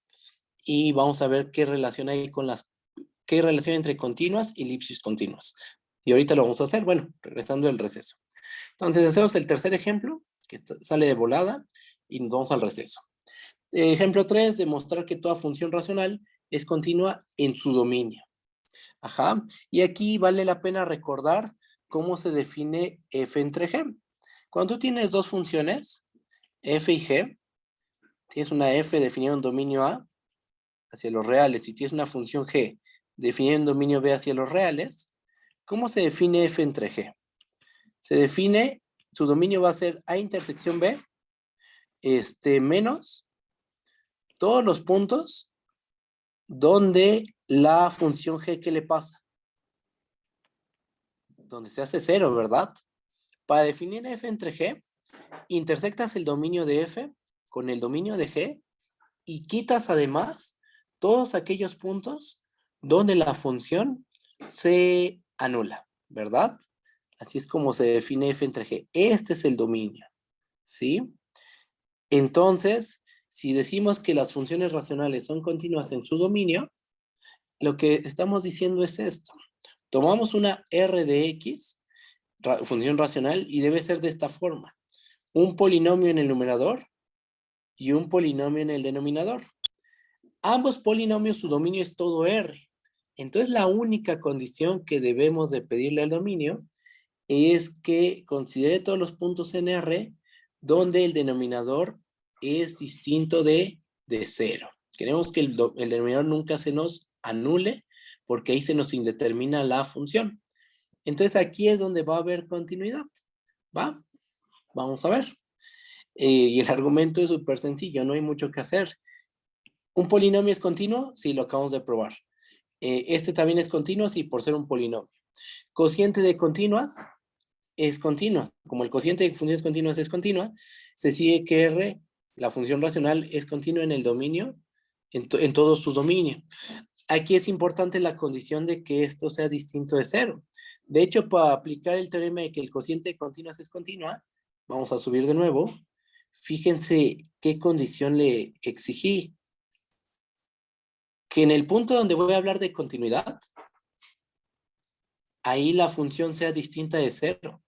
y vamos a ver qué relación hay con qué relación entre continuas y Lipschitz continuas. Y ahorita lo vamos a hacer, bueno, regresando al receso. Entonces hacemos el tercer ejemplo, que sale de volada, y nos vamos al receso. Ejemplo 3, demostrar que toda función racional es continua en su dominio. Ajá, y aquí vale la pena recordar cómo se define f entre g. Cuando tú tienes dos funciones, f y g, tienes una f definida en dominio A hacia los reales y tienes una función g definida en dominio B hacia los reales, ¿cómo se define f entre g? Se define, su dominio va a ser A intersección B, menos todos los puntos donde la función g, ¿qué le pasa? Donde se hace cero, ¿verdad? Para definir f entre g, intersectas el dominio de f con el dominio de g y quitas además todos aquellos puntos donde la función se anula, ¿verdad? Así es como se define f entre g. Este es el dominio, ¿sí? Entonces, si decimos que las funciones racionales son continuas en su dominio, lo que estamos diciendo es esto. Tomamos una r de x, función racional, y debe ser de esta forma. Un polinomio en el numerador y un polinomio en el denominador. Ambos polinomios, su dominio es todo R. Entonces, la única condición que debemos de pedirle al dominio es que considere todos los puntos en R donde el denominador es distinto de 0. Queremos que el denominador nunca se nos anule porque ahí se nos indetermina la función. Entonces, aquí es donde va a haber continuidad. ¿Va? Vamos a ver. Y el argumento es súper sencillo, no hay mucho que hacer. ¿Un polinomio es continuo? Sí, lo acabamos de probar. Este también es continuo, sí, por ser un polinomio. Cociente de continuas es continua. Como el cociente de funciones continuas es continua, se sigue que R, la función racional, es continua en el dominio, en todo su dominio. Aquí es importante la condición de que esto sea distinto de 0. De hecho, para aplicar el teorema de que el cociente de continuas es continua, vamos a subir de nuevo. Fíjense qué condición le exigí. Que en el punto donde voy a hablar de continuidad, ahí la función sea distinta de 0.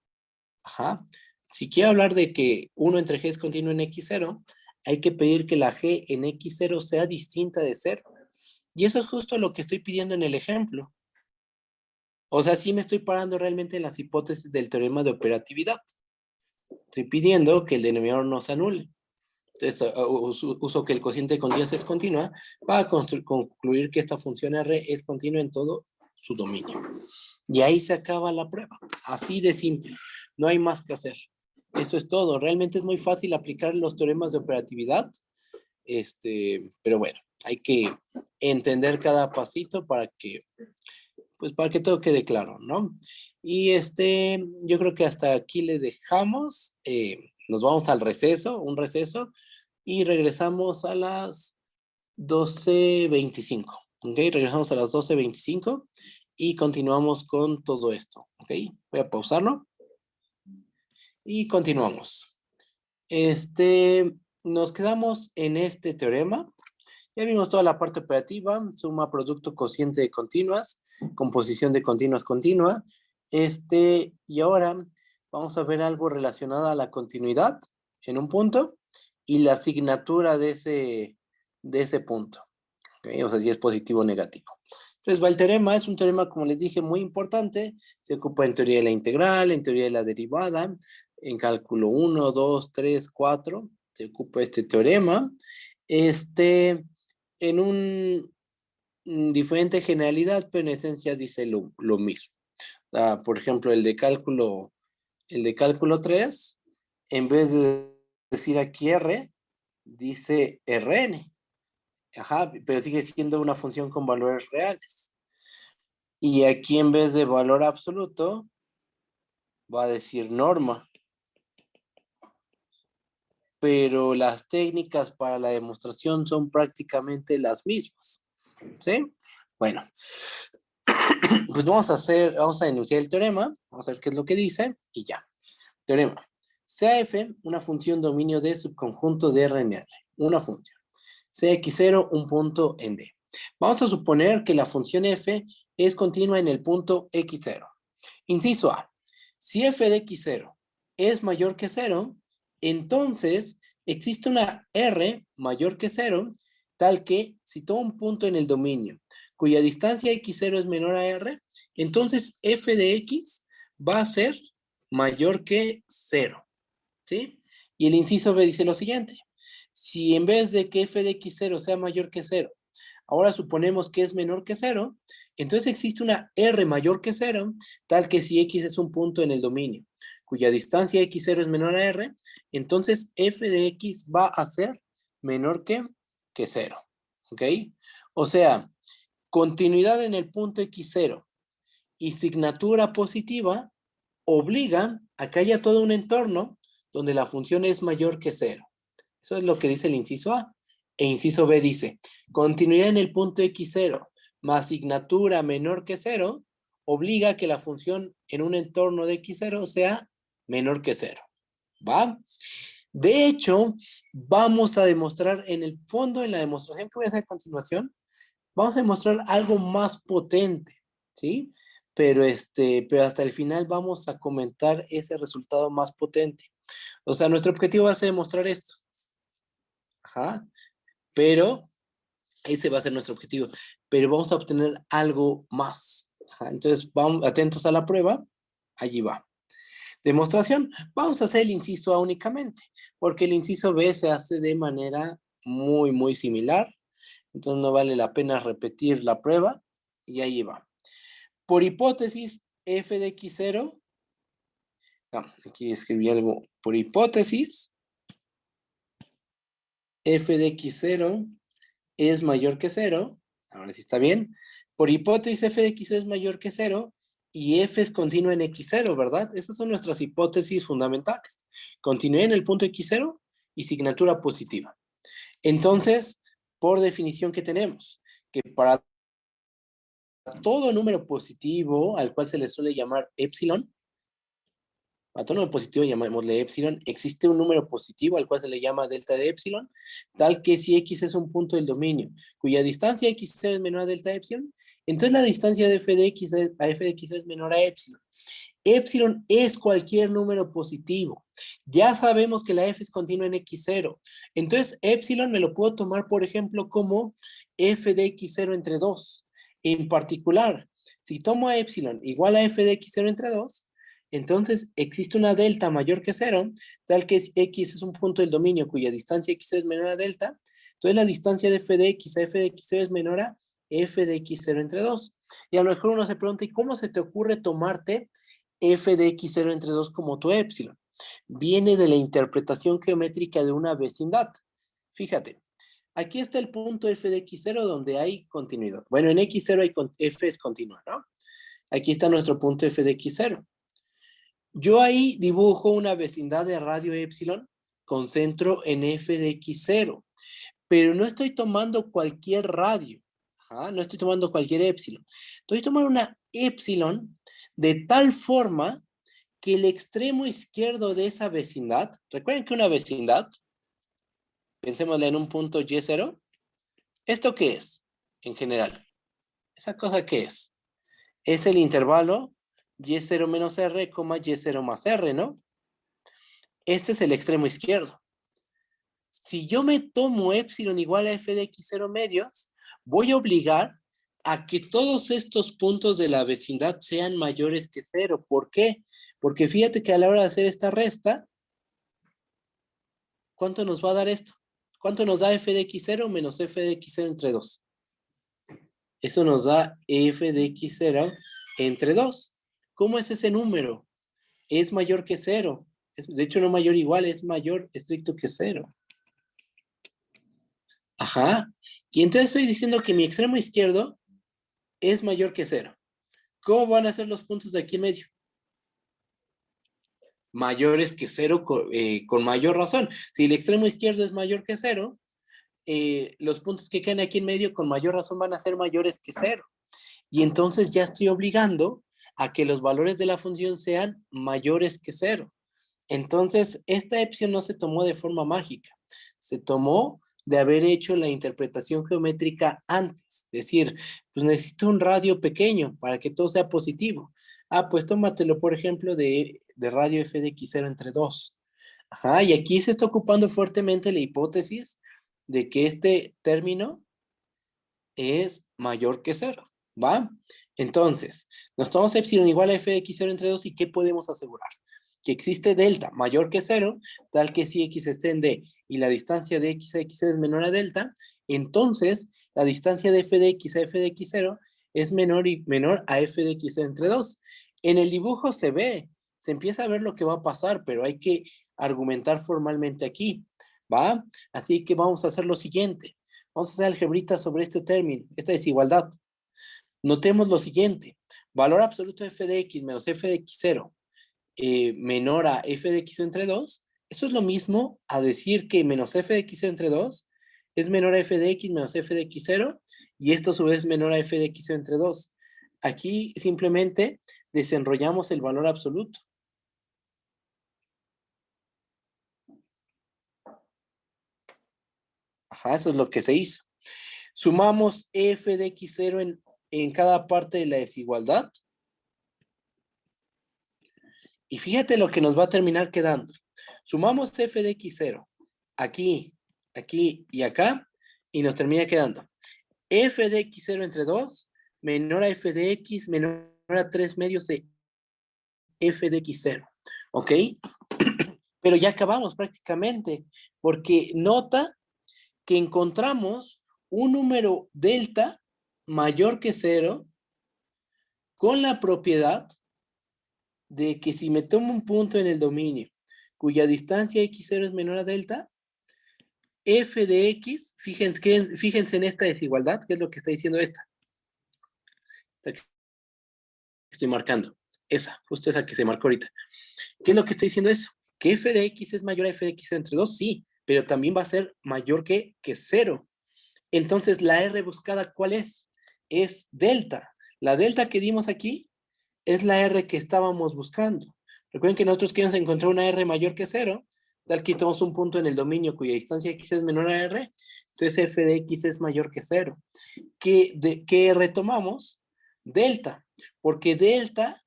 Ajá. Si quiero hablar de que 1 entre g es continuo en x0, hay que pedir que la g en x0 sea distinta de 0. Y eso es justo lo que estoy pidiendo en el ejemplo. O sea, sí me estoy parando realmente en las hipótesis del teorema de operatividad. Estoy pidiendo que el denominador no se anule. Entonces, uso que el cociente de continuidad es continua para concluir que esta función R es continua en todo su dominio. Y ahí se acaba la prueba. Así de simple. No hay más que hacer. Eso es todo. Realmente es muy fácil aplicar los teoremas de operatividad. Pero bueno, hay que entender cada pasito para que todo quede claro, ¿no? Y yo creo que hasta aquí le dejamos. Nos vamos al receso, un receso, y regresamos a las 12:25. ¿Ok? Regresamos a las 12:25 y continuamos con todo esto. ¿Ok? Voy a pausarlo y continuamos. Nos quedamos en este teorema. Ya vimos toda la parte operativa, suma, producto, cociente de continuas, composición de continuas continua. Y ahora vamos a ver algo relacionado a la continuidad en un punto y la asignatura de ese punto. ¿Okay? O sea, si es positivo o negativo. Entonces va el teorema, es un teorema, como les dije, muy importante. Se ocupa en teoría de la integral, en teoría de la derivada, en cálculo 1, 2, 3, 4. Se ocupa este teorema. En un diferente generalidad, pero en esencia dice lo mismo. Por ejemplo, el de cálculo 3, en vez de decir aquí R, dice Rn. Ajá, pero sigue siendo una función con valores reales. Y aquí en vez de valor absoluto, va a decir norma. Pero las técnicas para la demostración son prácticamente las mismas. ¿Sí? Bueno, pues vamos a enunciar el teorema, vamos a ver qué es lo que dice y ya. Teorema. Sea f una función dominio de subconjunto de R en R. Una función. Sea x0 un punto en D. Vamos a suponer que la función f es continua en el punto x0. Inciso A. Si f de x0 es mayor que 0, entonces existe una R mayor que 0, tal que si tomo un punto en el dominio cuya distancia x0 es menor a R, entonces f de x va a ser mayor que 0. ¿Sí? Y el inciso B dice lo siguiente. Si en vez de que f de x0 sea mayor que 0, ahora suponemos que es menor que 0, entonces existe una R mayor que 0, tal que si x es un punto en el dominio, cuya distancia x0 es menor a R, entonces f de x va a ser menor que 0. ¿Ok? O sea, continuidad en el punto x0 y signatura positiva obligan a que haya todo un entorno donde la función es mayor que 0. Eso es lo que dice el inciso A. E inciso B dice, continuidad en el punto x0 más signatura menor que 0 obliga a que la función en un entorno de x0 sea menor que 0. ¿Va? De hecho, vamos a demostrar en el fondo, en la demostración que voy a hacer a continuación, vamos a demostrar algo más potente, ¿sí? Pero hasta el final vamos a comentar ese resultado más potente. O sea, nuestro objetivo va a ser demostrar esto. Ajá. Pero ese va a ser nuestro objetivo. Pero vamos a obtener algo más. Ajá. Entonces, vamos atentos a la prueba. Allí va. Demostración. Vamos a hacer el inciso A únicamente, porque el inciso B se hace de manera muy similar. Entonces, no vale la pena repetir la prueba. Y ahí va. Por hipótesis, f de x0. No, aquí escribí algo. Por hipótesis, f de x0 es mayor que 0, ahora sí está bien. Por hipótesis, f de x0 es mayor que 0 y f es continua en x0, ¿verdad? Esas son nuestras hipótesis fundamentales. Continuidad en el punto x0 y signatura positiva. Entonces, por definición, ¿qué tenemos? Que para todo número positivo, al cual se le suele llamar epsilon, a todo número positivo llamémosle epsilon, existe un número positivo al cual se le llama delta de epsilon, tal que si x es un punto del dominio, cuya distancia x0 es menor a delta de epsilon, entonces la distancia de f de x a f de x es menor a epsilon. Epsilon es cualquier número positivo. Ya sabemos que la f es continua en x0. Entonces, epsilon me lo puedo tomar, por ejemplo, como f de x0 entre 2. En particular, si tomo a epsilon igual a f de x0 entre 2, entonces existe una delta mayor que 0, tal que x es un punto del dominio cuya distancia x0 es menor a delta. Entonces la distancia de f de x a f de x0 es menor a f de x0 entre 2. Y a lo mejor uno se pregunta, ¿y cómo se te ocurre tomarte f de x0 entre 2 como tu epsilon? Viene de la interpretación geométrica de una vecindad. Fíjate, aquí está el punto f de x0 donde hay continuidad. Bueno, en x0 hay f es continua, ¿no? Aquí está nuestro punto f de x0. Yo ahí dibujo una vecindad de radio epsilon con centro en f de x0, pero no estoy tomando cualquier radio. Ajá, no estoy tomando cualquier epsilon. Estoy tomando una epsilon de tal forma que el extremo izquierdo de esa vecindad, recuerden que una vecindad, pensémosle en un punto y0, ¿esto qué es? En general, ¿esa cosa qué es? Es el intervalo y0 menos r, y0 más r, ¿no? Este es el extremo izquierdo. Si yo me tomo epsilon igual a f de x0 medios, voy a obligar a que todos estos puntos de la vecindad sean mayores que 0. ¿Por qué? Porque fíjate que a la hora de hacer esta resta, ¿cuánto nos va a dar esto? ¿Cuánto nos da f de x0 menos f de x0 entre 2? Eso nos da f de x0 entre 2. ¿Cómo es ese número? Es mayor que 0. De hecho, no mayor igual, es mayor estricto que 0. Ajá. Y entonces estoy diciendo que mi extremo izquierdo es mayor que 0. ¿Cómo van a ser los puntos de aquí en medio? Mayores que 0 con mayor razón. Si el extremo izquierdo es mayor que 0, los puntos que quedan aquí en medio con mayor razón van a ser mayores que 0. Y entonces ya estoy obligando a que los valores de la función sean mayores que 0. Entonces, esta epsilon no se tomó de forma mágica, se tomó de haber hecho la interpretación geométrica antes. Es decir, pues necesito un radio pequeño para que todo sea positivo. Ah, pues tómatelo, por ejemplo, de radio f de x0 entre 2. Ajá, y aquí se está ocupando fuertemente la hipótesis de que este término es mayor que 0, ¿va? Entonces, nos tomamos epsilon igual a f de x0 entre 2 y ¿qué podemos asegurar? Que existe delta mayor que 0, tal que si x está en d y la distancia de x a x0 es menor a delta, entonces la distancia de f de x a f de x0 es menor y menor a f de x0 entre 2. En el dibujo se ve, se empieza a ver lo que va a pasar, pero hay que argumentar formalmente aquí, ¿va? Así que vamos a hacer lo siguiente. Vamos a hacer algebrita sobre este término, esta desigualdad. Notemos lo siguiente. Valor absoluto de f de x menos f de x0 menor a f de x entre 2. Eso es lo mismo a decir que menos f de x entre 2 es menor a f de x menos f de x0 y esto a su vez es menor a f de x entre 2. Aquí simplemente desenrollamos el valor absoluto. Ajá, eso es lo que se hizo. Sumamos f de x0 en cada parte de la desigualdad. Y fíjate lo que nos va a terminar quedando. Sumamos f de x0 aquí, aquí y acá, y nos termina quedando f de x0 entre 2 menor a f de x menor a 3 medios de f de x0. ¿Ok? Pero ya acabamos prácticamente, porque nota que encontramos un número delta mayor que 0 con la propiedad de que si me tomo un punto en el dominio cuya distancia x0 es menor a delta, f de x, fíjense en esta desigualdad, que es lo que está diciendo esta que estoy marcando, esa, justo esa que se marcó ahorita. ¿Qué es lo que está diciendo eso? ¿Que f de x es mayor a f de x entre 2? Sí, pero también va a ser mayor que 0. Entonces, la r buscada, ¿cuál es? Es delta. La delta que dimos aquí es la r que estábamos buscando. Recuerden que nosotros queremos encontrar una r mayor que 0, tal que tomamos un punto en el dominio cuya distancia x es menor a r, entonces f de x es mayor que 0. ¿Qué retomamos? Delta, porque delta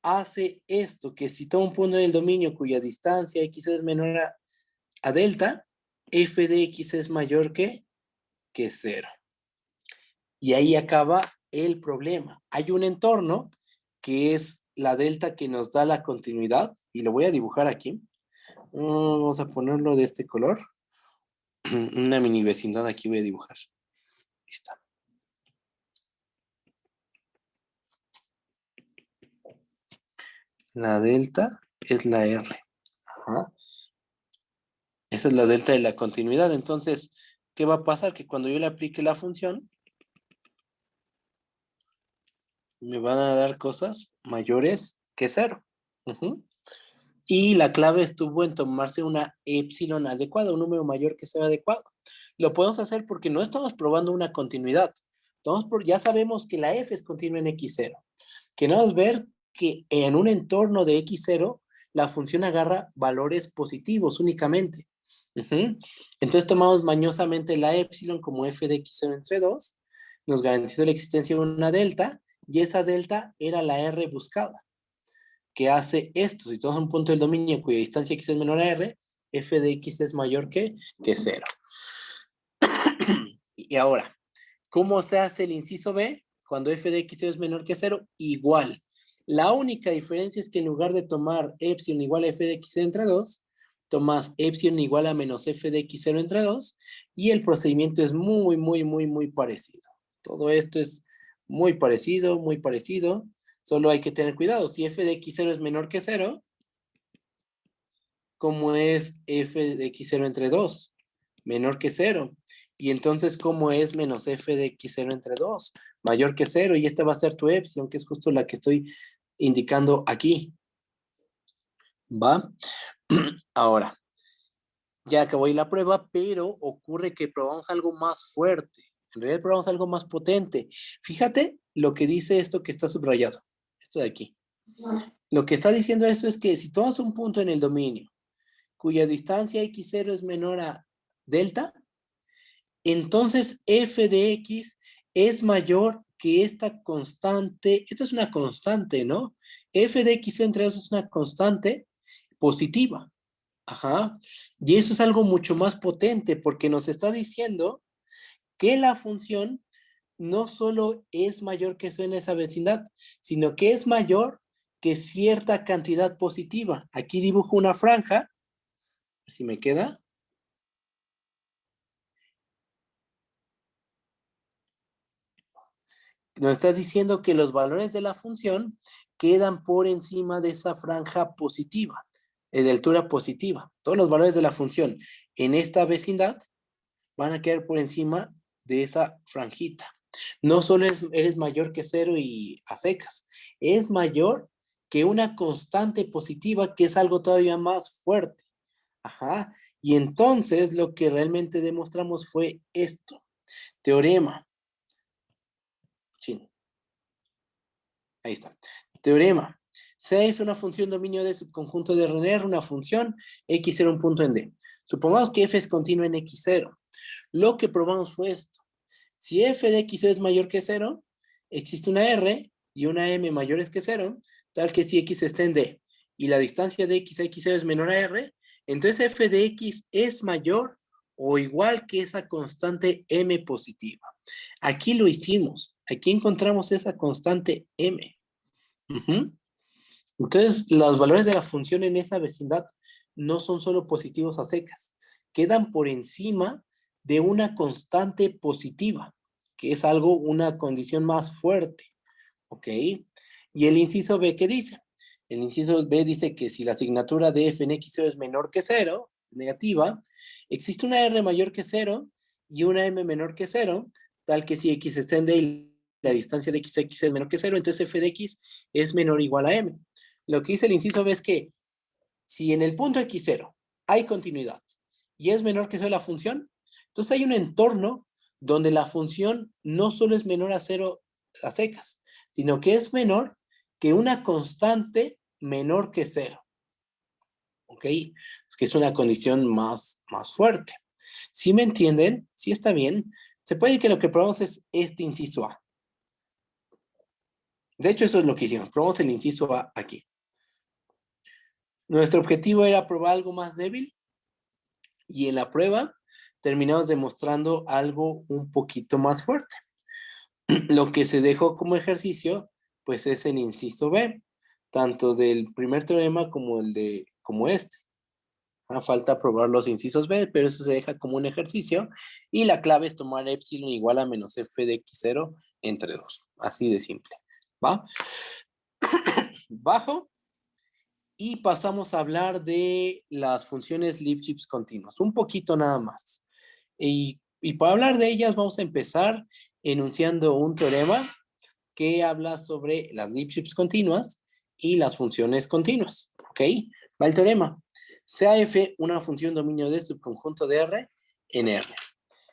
hace esto, que si tomo un punto en el dominio cuya distancia x es menor a delta, f de x es mayor que 0. Y ahí acaba el problema. Hay un entorno que es la delta que nos da la continuidad, y lo voy a dibujar aquí. Vamos a ponerlo de este color. Una mini vecindad aquí voy a dibujar. Ahí está. La delta es la R. Ajá. Esa es la delta de la continuidad. Entonces, ¿qué va a pasar? Que cuando yo le aplique la función, me van a dar cosas mayores que 0. Uh-huh. Y la clave estuvo en tomarse una epsilon adecuada, un número mayor que 0 adecuado. Lo podemos hacer porque no estamos probando una continuidad. Ya sabemos que la f es continua en x0. Queremos ver que en un entorno de x0, la función agarra valores positivos únicamente. Uh-huh. Entonces tomamos mañosamente la epsilon como f de x0 entre 2, nos garantizó la existencia de una delta, y esa delta era la r buscada, que hace esto. Si tomamos un punto del dominio cuya distancia x es menor a r, f de x es mayor que 0. Y ahora, ¿cómo se hace el inciso B? Cuando f de x es menor que 0, igual. La única diferencia es que en lugar de tomar epsilon igual a f de x entre 2, tomas epsilon igual a menos f de x0 entre 2, y el procedimiento es muy, muy, muy, muy parecido. Todo esto es muy parecido, muy parecido. Solo hay que tener cuidado. Si f de x0 es menor que 0, ¿cómo es f de x0 entre 2? Menor que 0. Y entonces, ¿cómo es menos f de x0 entre 2? Mayor que 0. Y esta va a ser tu epsilon, que es justo la que estoy indicando aquí. ¿Va? Ahora, ya acabó ahí la prueba, pero ocurre que probamos algo más fuerte. En realidad probamos algo más potente. Fíjate lo que dice esto que está subrayado. Esto de aquí. Lo que está diciendo eso es que si tomas un punto en el dominio cuya distancia x0 es menor a delta, entonces f de x es mayor que esta constante. Esta es una constante, ¿no? F de x entre eso es una constante positiva. Ajá. Y eso es algo mucho más potente porque nos está diciendo que la función no solo es mayor que eso en esa vecindad, sino que es mayor que cierta cantidad positiva. Aquí dibujo una franja, si me queda. Nos estás diciendo que los valores de la función quedan por encima de esa franja positiva, de altura positiva. Todos los valores de la función en esta vecindad van a quedar por encima de esa franjita. No solo eres mayor que cero y a secas, es mayor que una constante positiva que es algo todavía más fuerte. Ajá. Y entonces lo que realmente demostramos fue esto. Teorema. Sí. Ahí está. Teorema. CF una función dominio de subconjunto de Renner, una función x0 un punto en D. Supongamos que f es continua en x0. Lo que probamos fue esto. Si f de x es mayor que 0, existe una r y una m mayores que 0, tal que si x está en D y la distancia de x a x0 es menor a r, entonces f de x es mayor o igual que esa constante m positiva. Aquí lo hicimos. Aquí encontramos esa constante m. Uh-huh. Entonces, los valores de la función en esa vecindad no son solo positivos a secas, quedan por encima de una constante positiva, que es algo, una condición más fuerte, ¿ok? Y el inciso B, ¿qué dice? El inciso B dice que si la asignatura de f en x0 es menor que 0, negativa, existe una r mayor que 0 y una m menor que 0, tal que si x está en D y la distancia de x a x es menor que 0, entonces f de x es menor o igual a m. Lo que dice el inciso B es que si en el punto x0 hay continuidad y es menor que 0 la función, entonces hay un entorno donde la función no solo es menor a 0 a secas, sino que es menor que una constante menor que 0. ¿Ok? Es que es una condición más fuerte. ¿Sí me entienden? ¿Sí está bien? Se puede decir que lo que probamos es este inciso A. De hecho, eso es lo que hicimos. Probamos el inciso A aquí. Nuestro objetivo era probar algo más débil y en la prueba terminamos demostrando algo un poquito más fuerte. Lo que se dejó como ejercicio, pues es el inciso B, tanto del primer teorema como como este. Falta probar los incisos B, pero eso se deja como un ejercicio y la clave es tomar epsilon igual a menos f de x0 entre 2. Así de simple. ¿Va? Bajo. Y pasamos a hablar de las funciones Lipschitz continuas, un poquito nada más. Y para hablar de ellas vamos a empezar enunciando un teorema que habla sobre las Lipschitz continuas y las funciones continuas. ¿Ok? Va el teorema. Sea f una función dominio de subconjunto de R en R.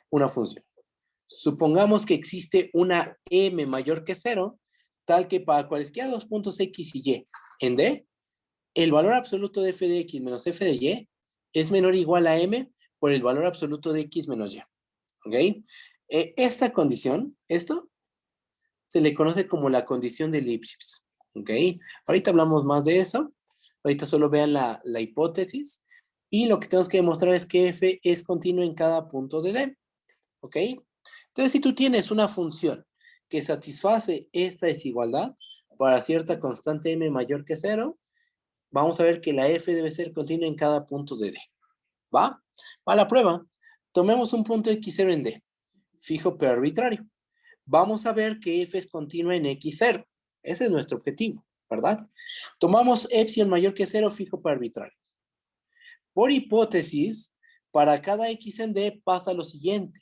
Una función. Supongamos que existe una m mayor que 0, tal que para cualesquiera dos puntos x y y en D, el valor absoluto de f de x menos f de y es menor o igual a m por el valor absoluto de x menos y. ¿Ok? Esta condición, esto, se le conoce como la condición de Lipschitz. ¿Ok? Ahorita hablamos más de eso. Ahorita solo vean la hipótesis. Y lo que tenemos que demostrar es que f es continuo en cada punto de D. ¿Ok? Entonces, si tú tienes una función que satisface esta desigualdad para cierta constante m mayor que 0, vamos a ver que la f debe ser continua en cada punto de D. ¿Va? Va la prueba. Tomemos un punto x0 en D, fijo pero arbitrario. Vamos a ver que f es continua en x0. Ese es nuestro objetivo, ¿verdad? Tomamos epsilon mayor que 0, fijo pero arbitrario. Por hipótesis, para cada x en D pasa lo siguiente.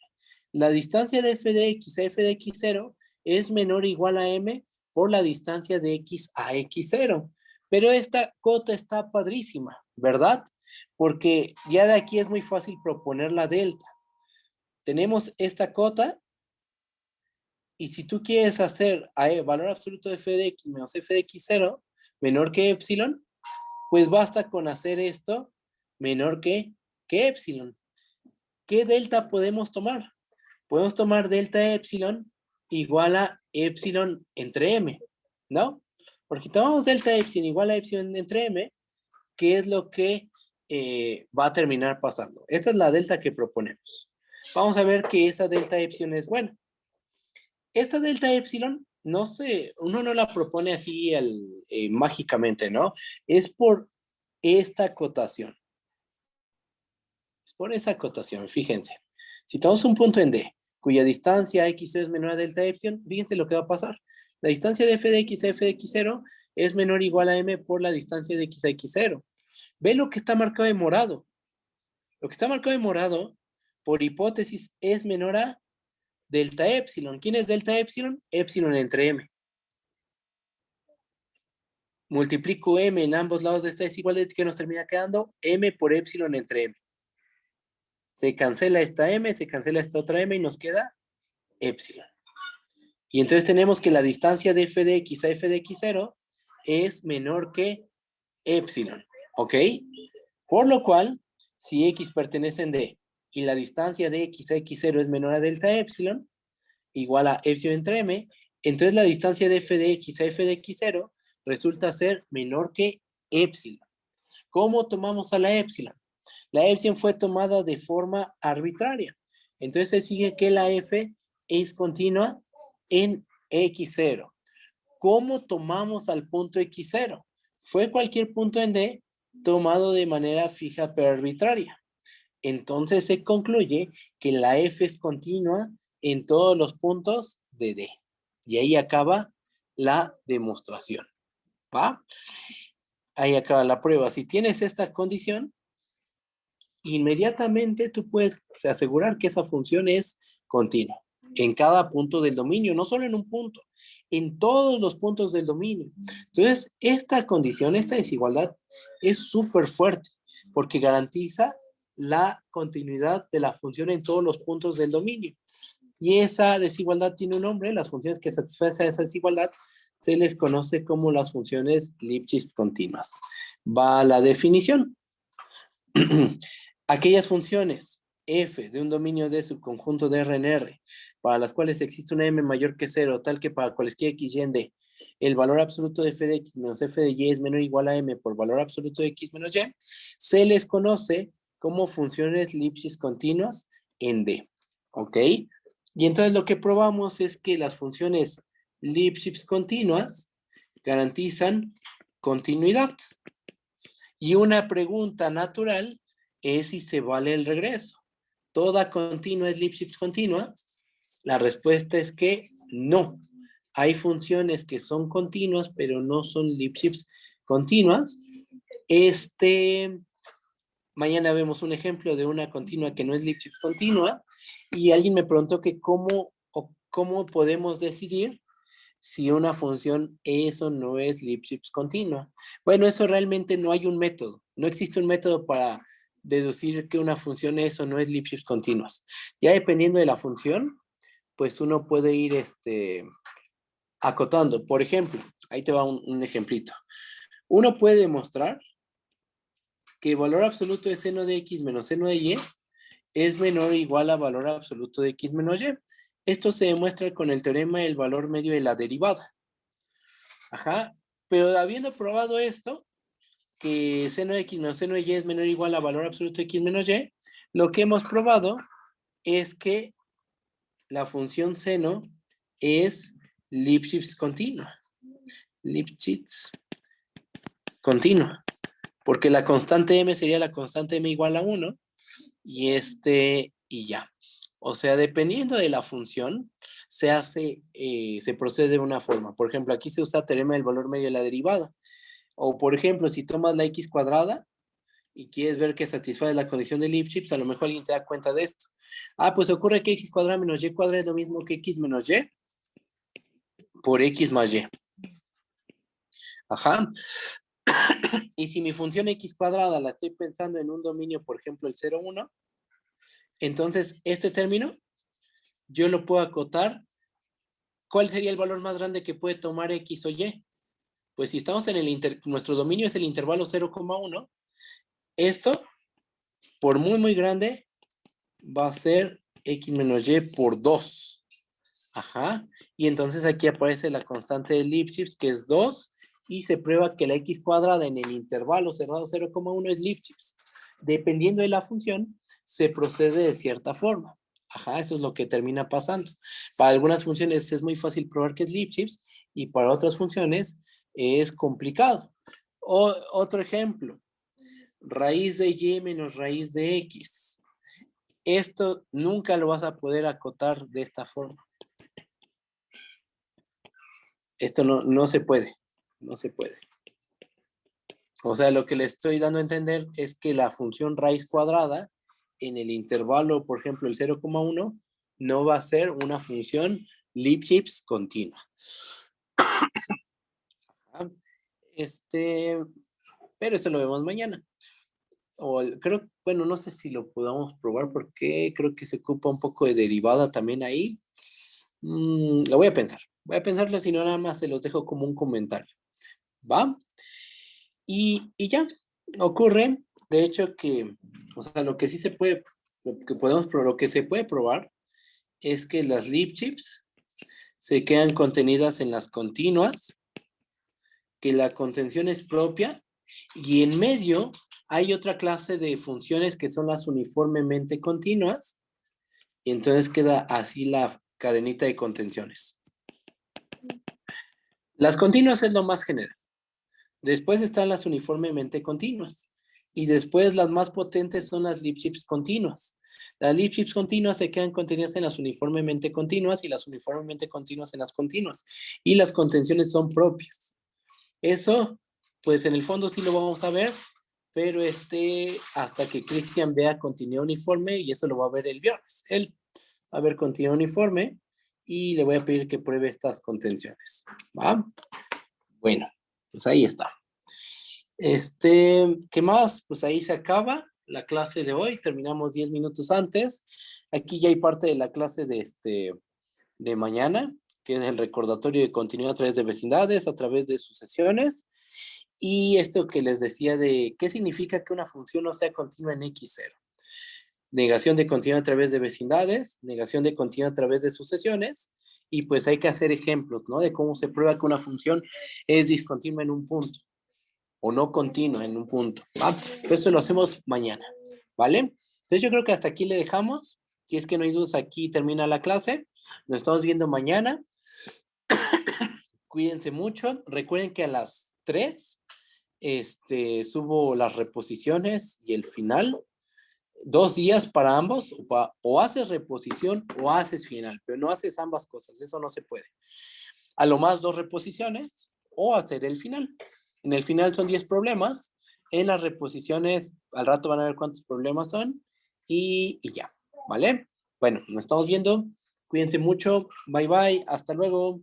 La distancia de f de x a f de x0 es menor o igual a m por la distancia de x a x0. Pero esta cota está padrísima, ¿verdad? Porque ya de aquí es muy fácil proponer la delta. Tenemos esta cota y si tú quieres hacer valor absoluto de f de x menos f de x0, menor que epsilon, pues basta con hacer esto menor que epsilon. ¿Qué delta podemos tomar? Podemos tomar delta epsilon igual a epsilon entre m, ¿no? Porque tomamos delta epsilon igual a epsilon entre m, ¿qué es lo que va a terminar pasando? Esta es la delta que proponemos. Vamos a ver que esta delta epsilon es buena. Esta delta epsilon, no sé, uno no la propone así mágicamente, ¿no? Es por esta acotación. Es por esa acotación, fíjense. Si tomamos un punto en D, cuya distancia x es menor a delta epsilon, fíjense lo que va a pasar. La distancia de f de x a f de x0 es menor o igual a m por la distancia de x a x0. Ve lo que está marcado de morado. Lo que está marcado de morado, por hipótesis, es menor a delta epsilon. ¿Quién es delta epsilon? Epsilon entre m. Multiplico m en ambos lados de esta desigualdad, que nos termina quedando m por epsilon entre m. Se cancela esta m, se cancela esta otra m y nos queda epsilon. Y entonces tenemos que la distancia de f de x a f de x0 es menor que epsilon. ¿Ok? Por lo cual, si x pertenece en D y la distancia de x a x0 es menor a delta epsilon, igual a epsilon entre m, entonces la distancia de f de x a f de x0 resulta ser menor que epsilon. ¿Cómo tomamos a la epsilon? La epsilon fue tomada de forma arbitraria. Entonces se sigue que la f es continua en x0. ¿Cómo tomamos al punto x0? Fue cualquier punto en D tomado de manera fija pero arbitraria. Entonces se concluye que la f es continua en todos los puntos de D. Y ahí acaba la demostración. ¿Va? Ahí acaba la prueba. Si tienes esta condición, inmediatamente tú puedes asegurar que esa función es continua en cada punto del dominio, no solo en un punto, en todos los puntos del dominio. Entonces, esta condición, esta desigualdad es súper fuerte porque garantiza la continuidad de la función en todos los puntos del dominio. Y esa desigualdad tiene un nombre, las funciones que satisfacen esa desigualdad se les conoce como las funciones Lipschitz continuas. Va la definición. Aquellas funciones f de un dominio de subconjunto de R en R, para las cuales existe una m mayor que 0, tal que para cualquier x y en D, el valor absoluto de f de x menos f de y es menor o igual a m por valor absoluto de x menos y, se les conoce como funciones Lipschitz continuas en D. ¿Ok? Y entonces lo que probamos es que las funciones Lipschitz continuas garantizan continuidad. Y una pregunta natural es si se vale el regreso. ¿Toda continua es Lipschitz continua? La respuesta es que no. Hay funciones que son continuas, pero no son Lipschitz continuas. Mañana vemos un ejemplo de una continua que no es Lipschitz continua, y alguien me preguntó que cómo podemos decidir si una función es o no es Lipschitz continua. Bueno, eso realmente no hay un método. No existe un método para deducir que una función es o no es Lipschitz continuas. Ya dependiendo de la función, pues uno puede ir acotando. Por ejemplo, ahí te va un ejemplito. Uno puede demostrar que el valor absoluto de seno de x menos seno de y es menor o igual a valor absoluto de x menos y. Esto se demuestra con el teorema del valor medio de la derivada. Ajá, pero habiendo probado esto, que seno de x menos seno de y es menor o igual a valor absoluto de x menos y, lo que hemos probado es que la función seno es Lipschitz continua. Lipschitz continua. Porque la constante m sería la constante m igual a 1 y ya. O sea, dependiendo de la función, se procede de una forma. Por ejemplo, aquí se usa teorema del valor medio de la derivada. O por ejemplo, si tomas la x cuadrada y quieres ver que satisface la condición de Lipschitz, a lo mejor alguien se da cuenta de esto. Pues ocurre que x cuadrada menos y cuadrada es lo mismo que x menos y por x más y. Ajá. Y si mi función x cuadrada la estoy pensando en un dominio, por ejemplo, el 0, 1, entonces este término yo lo puedo acotar. ¿Cuál sería el valor más grande que puede tomar x o y? Pues si estamos en nuestro dominio es el intervalo 0,1, esto, por muy grande, va a ser x menos y por 2. Ajá. Y entonces aquí aparece la constante de Lipschitz, que es 2, y se prueba que la x cuadrada en el intervalo cerrado 0,1 es Lipschitz. Dependiendo de la función, se procede de cierta forma. Ajá, eso es lo que termina pasando. Para algunas funciones es muy fácil probar que es Lipschitz, y para otras funciones es complicado. Otro ejemplo, raíz de y menos raíz de x. Esto nunca lo vas a poder acotar de esta forma. Esto no se puede, no se puede. O sea, lo que le estoy dando a entender es que la función raíz cuadrada en el intervalo, por ejemplo, el 0,1, no va a ser una función Lipschitz continua. Pero eso lo vemos mañana. Creo, bueno, no sé si lo podamos probar porque creo que se ocupa un poco de derivada también ahí. Lo voy a pensar. Voy a pensarlo, si no nada más se los dejo como un comentario. ¿Va? Y ya, ocurre, de hecho que, o sea, lo que sí se puede, lo que se puede probar es que las Lipschitz se quedan contenidas en las continuas, que la contención es propia, y en medio hay otra clase de funciones que son las uniformemente continuas, y entonces queda así la cadenita de contenciones. Las continuas es lo más general. Después están las uniformemente continuas. Y después las más potentes son las Lipschitz continuas. Las Lipschitz continuas se quedan contenidas en las uniformemente continuas y las uniformemente continuas en las continuas. Y las contenciones son propias. Eso, pues en el fondo sí lo vamos a ver, pero hasta que Cristian vea continuidad uniforme, y eso lo va a ver el viernes. Él va a ver continuidad uniforme y le voy a pedir que pruebe estas contenciones. ¿Va? Bueno, pues ahí está. ¿Qué más? Pues ahí se acaba la clase de hoy. Terminamos 10 minutos antes. Aquí ya hay parte de la clase de mañana, que es el recordatorio de continuidad a través de vecindades, a través de sucesiones. Y esto que les decía de qué significa que una función no sea continua en X0. Negación de continuidad a través de vecindades, negación de continuidad a través de sucesiones, y pues hay que hacer ejemplos, ¿no? De cómo se prueba que una función es discontinua en un punto o no continua en un punto. ¿Va? Pero eso lo hacemos mañana, ¿vale? Entonces yo creo que hasta aquí le dejamos. Si es que no hay dudas, aquí termina la clase. Nos estamos viendo mañana. Cuídense mucho. Recuerden que a las 3 subo las reposiciones y el final. 2 días para ambos. O haces reposición o haces final, pero no haces ambas cosas. Eso no se puede. A lo más 2 reposiciones o hacer el final. En el final son 10 problemas. En las reposiciones, al rato van a ver cuántos problemas son. Y ya, ¿vale? Bueno, nos estamos viendo. Cuídense mucho. Bye, bye. Hasta luego.